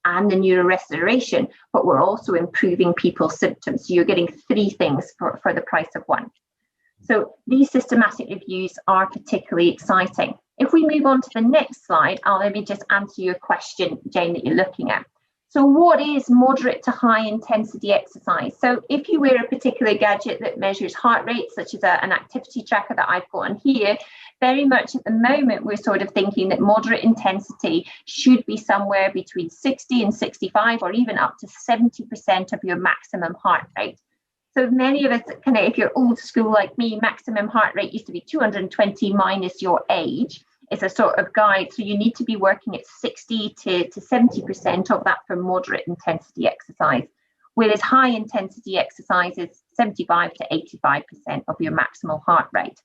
and the neurorestoration, but we're also improving people's symptoms. So you're getting three things for the price of one. So these systematic reviews are particularly exciting. If we move on to the next slide, I'll maybe just answer your question, Jane, that you're looking at. So what is moderate to high intensity exercise? So if you wear a particular gadget that measures heart rate, such as an activity tracker that I've got on here, very much at the moment, we're sort of thinking that moderate intensity should be somewhere between 60 and 65, or even up to 70% of your maximum heart rate. So many of us, kind of, if you're old school like me, maximum heart rate used to be 220 minus your age. Is a sort of guide. So you need to be working at 60 to 70% of that for moderate intensity exercise, whereas high intensity exercise is 75 to 85% of your maximal heart rate.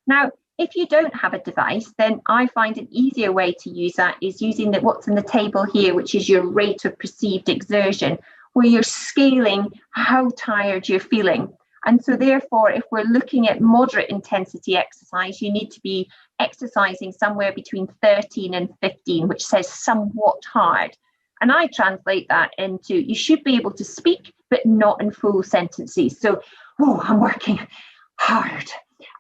Now, if you don't have a device, then I find an easier way to use that is using what's in the table here, which is your rate of perceived exertion, where you're scaling how tired you're feeling. And so therefore, if we're looking at moderate intensity exercise, you need to be exercising somewhere between 13 and 15, which says somewhat hard. And I translate that into you should be able to speak, but not in full sentences. So, oh, I'm working hard.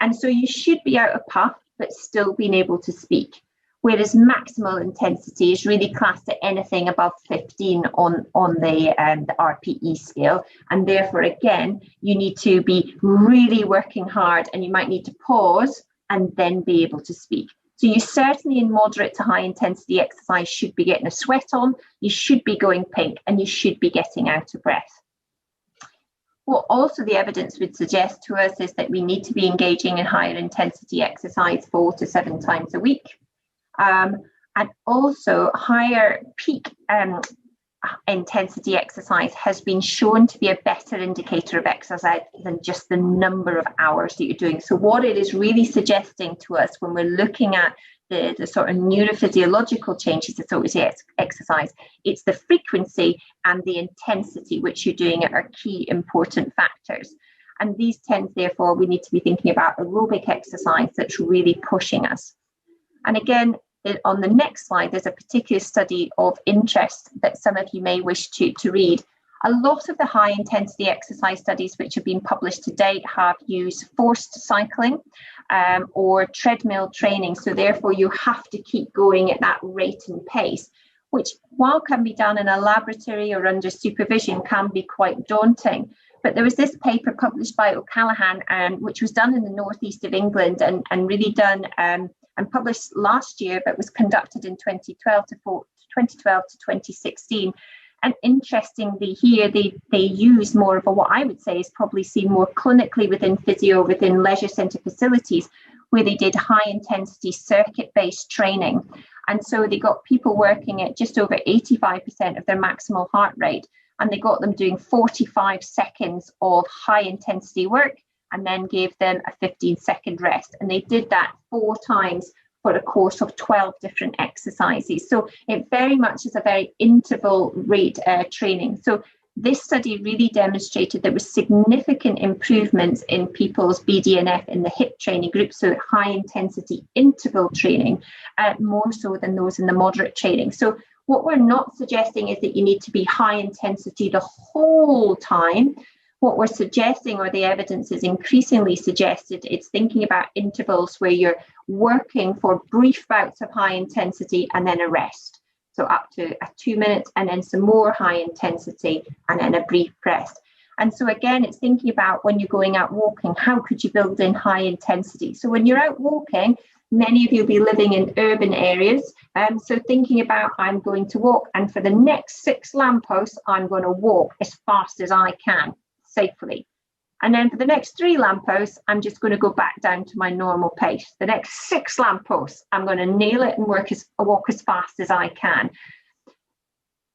And so you should be out of puff, but still being able to speak. Whereas maximal intensity is really classed at anything above 15 on the RPE scale. And therefore, again, you need to be really working hard, and you might need to pause and then be able to speak. So you certainly in moderate to high intensity exercise should be getting a sweat on, you should be going pink, and you should be getting out of breath. What also the evidence would suggest to us is that we need to be engaging in higher intensity exercise 4 to 7 times a week. And also higher peak intensity exercise has been shown to be a better indicator of exercise than just the number of hours that you're doing. So what it is really suggesting to us when we're looking at the sort of neurophysiological changes associated with exercise, it's the frequency and the intensity which you're doing it are key important factors. And these tend, therefore, we need to be thinking about aerobic exercise that's really pushing us. And again, on the next slide, there's a particular study of interest that some of you may wish to read. A lot of the high intensity exercise studies which have been published to date have used forced cycling or treadmill training. So therefore you have to keep going at that rate and pace, which while can be done in a laboratory or under supervision can be quite daunting. But there was this paper published by O'Callaghan, which was done in the northeast of England and really done and published last year, but was conducted in 2012 to 2016. And interestingly here, they use more of a, what I would say is probably seen more clinically within physio, within leisure centre facilities, where they did high intensity circuit-based training. And so they got people working at just over 85% of their maximal heart rate, and they got them doing 45 seconds of high intensity work and then gave them a 15-second rest. And they did that 4 times for a course of 12 different exercises. So it very much is a very interval rate training. So this study really demonstrated there was significant improvements in people's BDNF in the HIIT training group, so high intensity interval training, more so than those in the moderate training. So what we're not suggesting is that you need to be high intensity the whole time. What we're suggesting, or the evidence is increasingly suggested, it's thinking about intervals where you're working for brief bouts of high intensity and then a rest. So up to 2 minutes and then some more high intensity and then a brief rest. And so again, it's thinking about when you're going out walking, how could you build in high intensity? So when you're out walking, many of you will be living in urban areas. So thinking about, I'm going to walk, and for the next 6 lampposts, I'm going to walk as fast as I can safely. And then for the next 3 lampposts, I'm just going to go back down to my normal pace. The next 6 lampposts, I'm going to nail it and walk as fast as I can.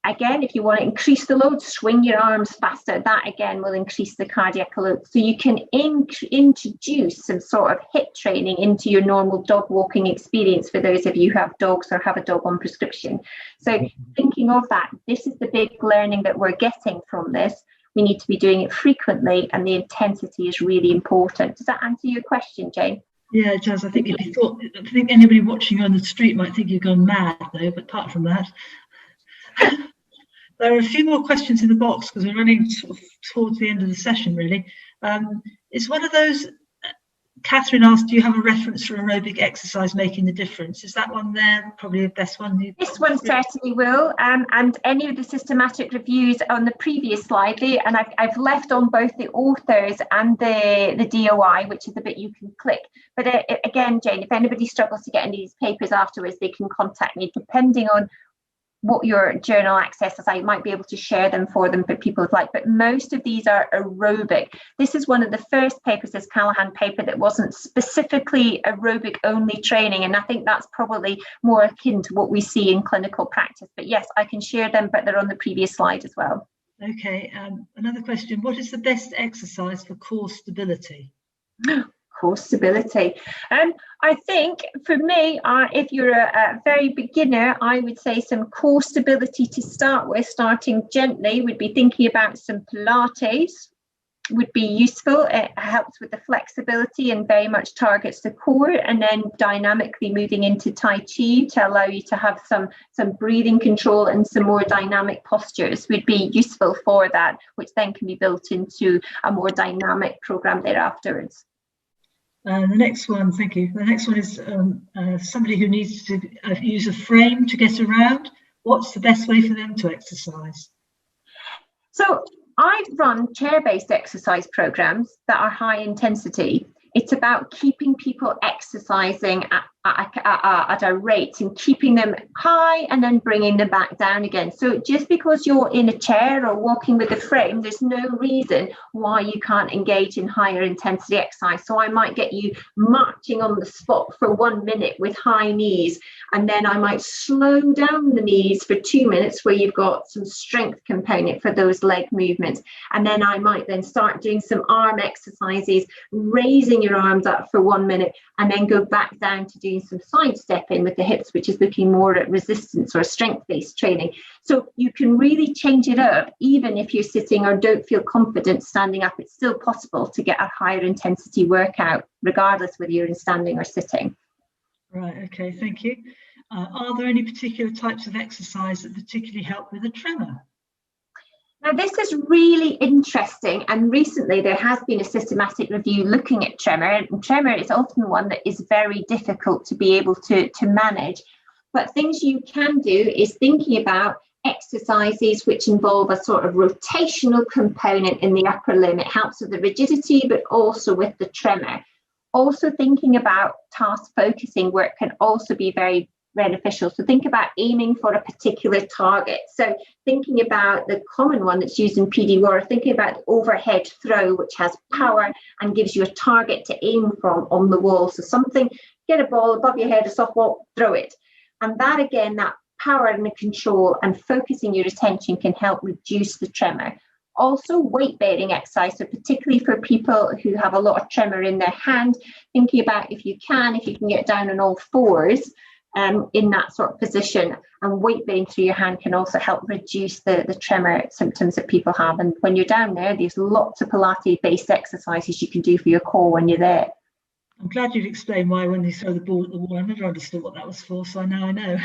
Again, if you want to increase the load, swing your arms faster. That again will increase the cardiac load. So you can introduce some sort of HIIT training into your normal dog walking experience for those of you who have dogs or have a dog on prescription. So thinking of that, this is the big learning that we're getting from this. We need to be doing it frequently, and the intensity is really important. Does that answer your question, Jane? Yeah, it does. I think anybody watching you on the street might think you've gone mad, though. But apart from that, there are a few more questions in the box because we're running towards the end of the session, really. It's one of those. Catherine asked, do you have a reference for aerobic exercise making the difference? Is that one there probably the best one? This one certainly will. And any of the systematic reviews on the previous slide, and I've left on both the authors and the DOI, which is the bit you can click. But again, Jane, if anybody struggles to get any of these papers afterwards, they can contact me, depending on what your journal access is. I might be able to share them for them for people who'd like, but most of these are aerobic. This is one of the first papers, this Callahan paper, that wasn't specifically aerobic only training, and I think that's probably more akin to what we see in clinical practice. But yes, I can share them, but they're on the previous slide as well. Okay, another question. What is the best exercise for core stability? Core stability. I think for me, if you're a very beginner, I would say some core stability to start with, starting gently, would be thinking about some Pilates. Would be useful. It helps with the flexibility and very much targets the core, and then dynamically moving into Tai Chi to allow you to have some breathing control and some more dynamic postures would be useful for that, which then can be built into a more dynamic program thereafterwards. The next one, thank you. The next one is somebody who needs to use a frame to get around. What's the best way for them to exercise? So I've run chair-based exercise programs that are high intensity. It's about keeping people exercising at a rate and keeping them high and then bringing them back down again. So just because you're in a chair or walking with a frame, there's no reason why you can't engage in higher intensity exercise. So I might get you marching on the spot for 1 minute with high knees, and then I might slow down the knees for 2 minutes where you've got some strength component for those leg movements. And then I might then start doing some arm exercises, raising your arms up for 1 minute, and then go back down to doing some side stepping with the hips, which is looking more at resistance or strength-based training. So you can really change it up. Even if you're sitting or don't feel confident standing up, it's still possible to get a higher intensity workout, regardless whether you're in standing or sitting. Right, okay, thank you. Are there any particular types of exercise that particularly help with a tremor? Now, this is really interesting, and recently there has been a systematic review looking at tremor, and tremor is often one that is very difficult to be able to manage. But things you can do is thinking about exercises which involve a sort of rotational component in the upper limb. It helps with the rigidity, but also with the tremor. Also thinking about task focusing work can also be very beneficial. So think about aiming for a particular target. So thinking about the common one that's used in PD War, thinking about the overhead throw, which has power and gives you a target to aim from on the wall. So something, get a ball above your head, a softball, throw it. And that again, that power and the control and focusing your attention can help reduce the tremor. Also, weight bearing exercise, so particularly for people who have a lot of tremor in their hand, thinking about if you can get down on all fours in that sort of position, and weight bearing through your hand can also help reduce the tremor symptoms that people have. And when you're down there's lots of Pilates-based exercises you can do for your core when you're there. I'm glad you've explained why when you throw the ball at the wall. I never understood what that was for, so now I know.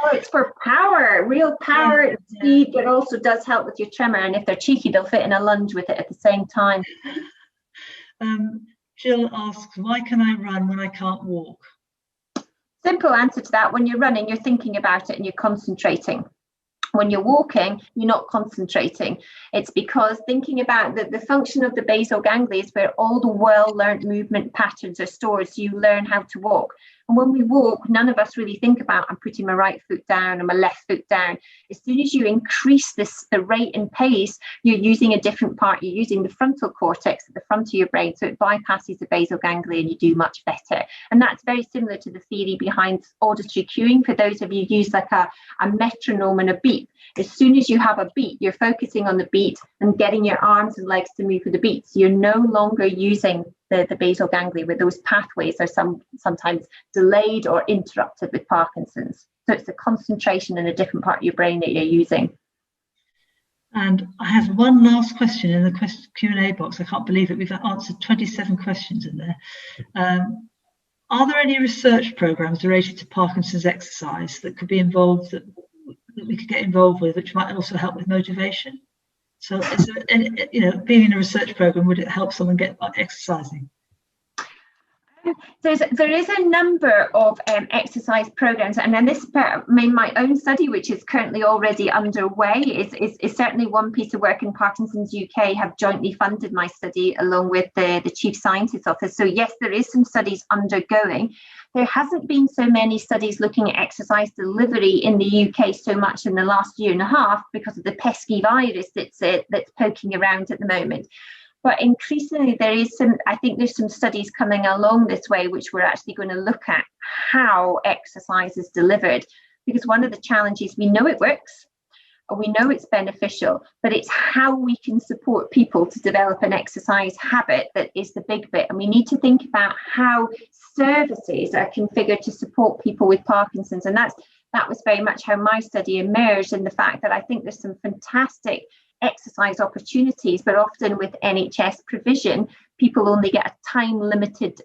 Oh, it's for power, real power and speed, but also does help with your tremor. And if they're cheeky, they'll fit in a lunge with it at the same time. Jill asks, why can I run when I can't walk? Simple answer to that. When you're running, you're thinking about it and you're concentrating. When you're walking, you're not concentrating. It's because thinking about the function of the basal ganglia is where all the well-learned movement patterns are stored, so you learn how to walk. And when we walk, none of us really think about, I'm putting my right foot down and my left foot down. As soon as you increase the rate and pace, you're using a different part. You're using the frontal cortex at the front of your brain, so it bypasses the basal ganglia and you do much better. And that's very similar to the theory behind auditory cueing. For those of you who use like a metronome and a beat, as soon as you have a beat, you're focusing on the beat and getting your arms and legs to move with the beat. So you're no longer using the basal ganglia, where those pathways are sometimes delayed or interrupted with Parkinson's. So it's the concentration in a different part of your brain that you're using. And I have one last question in the Q&A box. I can't believe it. We've answered 27 questions in there. Are there any research programs related to Parkinson's exercise that could be involved, that we could get involved with, which might also help with motivation? So, is there any, being in a research program, would it help someone get exercising? There is a number of exercise programs, and then this my own study, which is currently already underway, is certainly one piece of work, and Parkinson's UK have jointly funded my study along with the Chief Scientist Office. So yes, there is some studies undergoing. There hasn't been so many studies looking at exercise delivery in the UK so much in the last year and a half because of the pesky virus that's poking around at the moment. But increasingly, I think there's some studies coming along this way, which we're actually going to look at how exercise is delivered. Because one of the challenges, we know it works, or we know it's beneficial, but it's how we can support people to develop an exercise habit that is the big bit. And we need to think about how services are configured to support people with Parkinson's. And that was very much how my study emerged, in the fact that I think there's some fantastic exercise opportunities, but often with NHS provision, people only get a time limited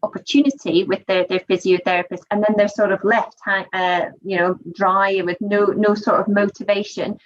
opportunity with their physiotherapist, and then they're sort of left dry with no sort of motivation.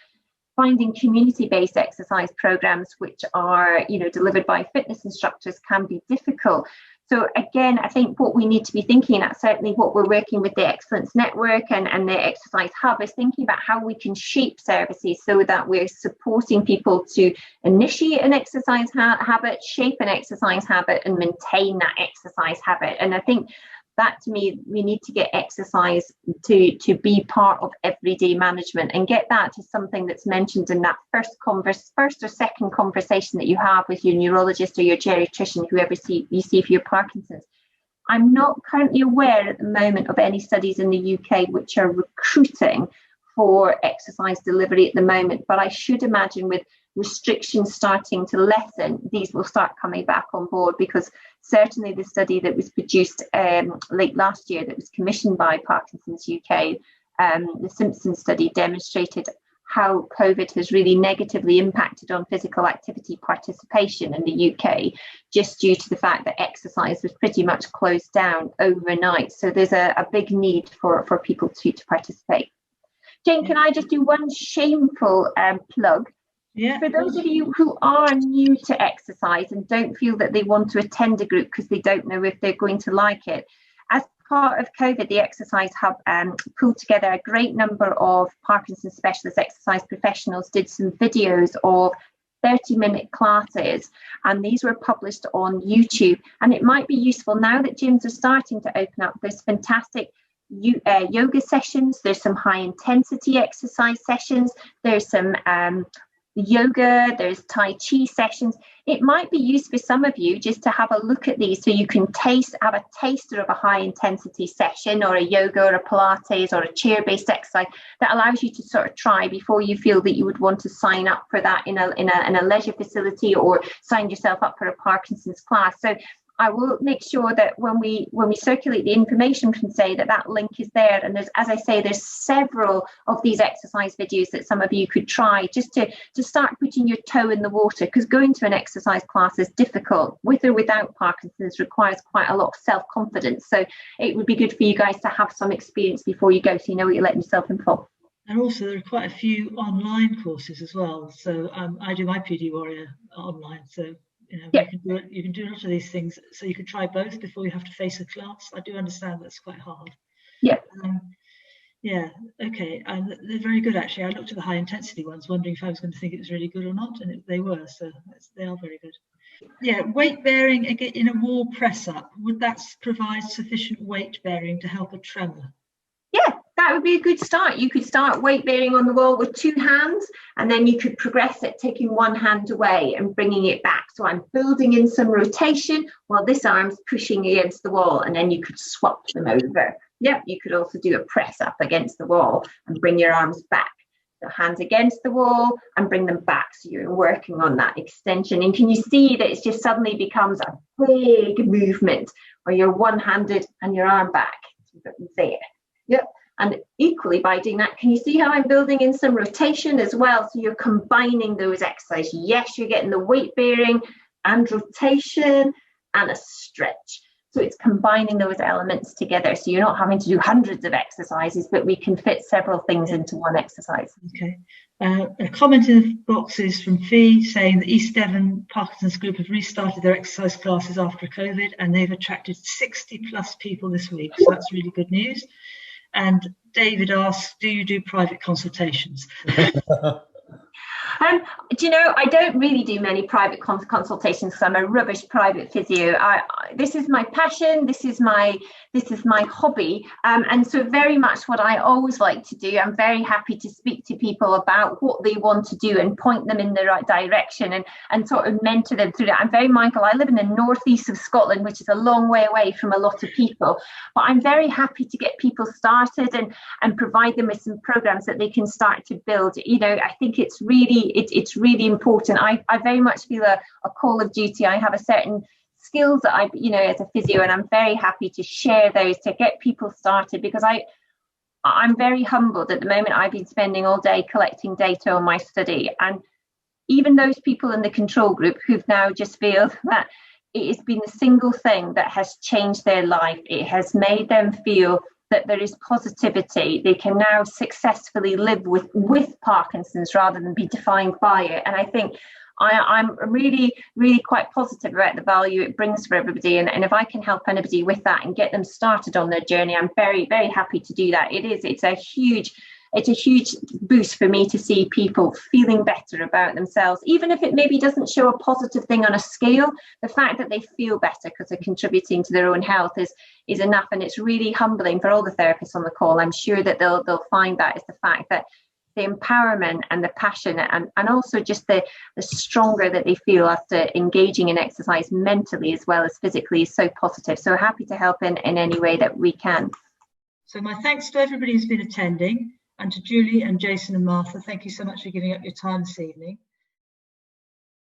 Finding community-based exercise programs which are delivered by fitness instructors can be difficult. So again, I think what we need to be thinking at, certainly what we're working with the Excellence Network and the Exercise Hub, is thinking about how we can shape services so that we're supporting people to initiate an exercise habit, shape an exercise habit, and maintain that exercise habit. And I think that, to me, we need to get exercise to be part of everyday management, and get that to something that's mentioned in that first or second conversation that you have with your neurologist or your geriatrician, whoever you see for your Parkinson's. I'm not currently aware at the moment of any studies in the UK which are recruiting for exercise delivery at the moment, but I should imagine with restrictions starting to lessen, these will start coming back on board, because certainly the study that was produced late last year that was commissioned by Parkinson's UK, the Simpson study, demonstrated how COVID has really negatively impacted on physical activity participation in the UK, just due to the fact that exercise was pretty much closed down overnight. So there's a big need for people to participate. Jane, can I just do one shameful plug? Yeah. For those of you who are new to exercise and don't feel that they want to attend a group because they don't know if they're going to like it, as part of COVID, the Exercise Hub pulled together a great number of Parkinson's specialist exercise professionals, did some videos of 30-minute classes, and these were published on YouTube. And it might be useful now that gyms are starting to open up. There's fantastic yoga sessions, there's some high intensity exercise sessions, there's some yoga, there's Tai Chi sessions. It might be used for some of you just to have a look at these so you can have a taster of a high intensity session, or a yoga or a Pilates or a chair-based exercise that allows you to sort of try before you feel that you would want to sign up for that in a leisure facility, or sign yourself up for a Parkinson's class. So I will make sure that when we circulate the information, can say that link is there. And there's, as I say, there's several of these exercise videos that some of you could try just to start putting your toe in the water, because going to an exercise class is difficult. With or without Parkinson's requires quite a lot of self-confidence. So it would be good for you guys to have some experience before you go, so you know what you're letting yourself in for. And also there are quite a few online courses as well. So I do my PD Warrior online. So you can do a lot of these things, so you can try both before you have to face a class. I do understand that's quite hard. Okay, and they're very good actually. I looked at the high intensity ones, wondering if I was going to think it was really good or not, and they were, so they are very good. Weight bearing in a wall press up, would that provide sufficient weight bearing to help a tremor? That would be a good start. You could start weight bearing on the wall with 2 hands, and then you could progress it, taking 1 hand away and bringing it back. So I'm building in some rotation while this arm's pushing against the wall, and then you could swap them over. You could also do a press up against the wall and bring your arms back. So hands against the wall and bring them back. So you're working on that extension. And can you see that it just suddenly becomes a big movement where you're one-handed and your arm back there. And equally, by doing that, can you see how I'm building in some rotation as well? So you're combining those exercises. Yes, you're getting the weight bearing and rotation and a stretch. So it's combining those elements together. So you're not having to do hundreds of exercises, but we can fit several things into one exercise. Okay. A comment in the boxes from Fee saying the East Devon Parkinson's group have restarted their exercise classes after COVID, and they've attracted 60+ people this week. So that's really good news. And David asks, do you do private consultations? Do you know, I don't really do many private consultations because I'm a rubbish private physio. This is my passion. This is my hobby. And so very much what I always like to do, I'm very happy to speak to people about what they want to do and point them in the right direction and sort of mentor them through that. I'm very mindful. I live in the northeast of Scotland, which is a long way away from a lot of people, but I'm very happy to get people started and provide them with some programs that they can start to build. You know, I think it's really important. I very much feel a call of duty. I have a certain skills that I, as a physio, and I'm very happy to share those to get people started, because I'm very humbled at the moment. I've been spending all day collecting data on my study, and even those people in the control group who've now just feel that it has been the single thing that has changed their life. It has made them feel that there is positivity. They can now successfully live with Parkinson's rather than be defined by it. And I think I'm really, really quite positive about the value it brings for everybody. And if I can help anybody with that and get them started on their journey, I'm very, very happy to do that. It's a huge boost for me to see people feeling better about themselves, even if it maybe doesn't show a positive thing on a scale. The fact that they feel better because they're contributing to their own health is enough. And it's really humbling for all the therapists on the call. I'm sure that they'll find that is the fact that the empowerment and the passion and also just the stronger that they feel after engaging in exercise mentally as well as physically is so positive. So happy to help in any way that we can. So my thanks to everybody who's been attending, and to Julie and Jason and Martha. Thank you so much for giving up your time this evening.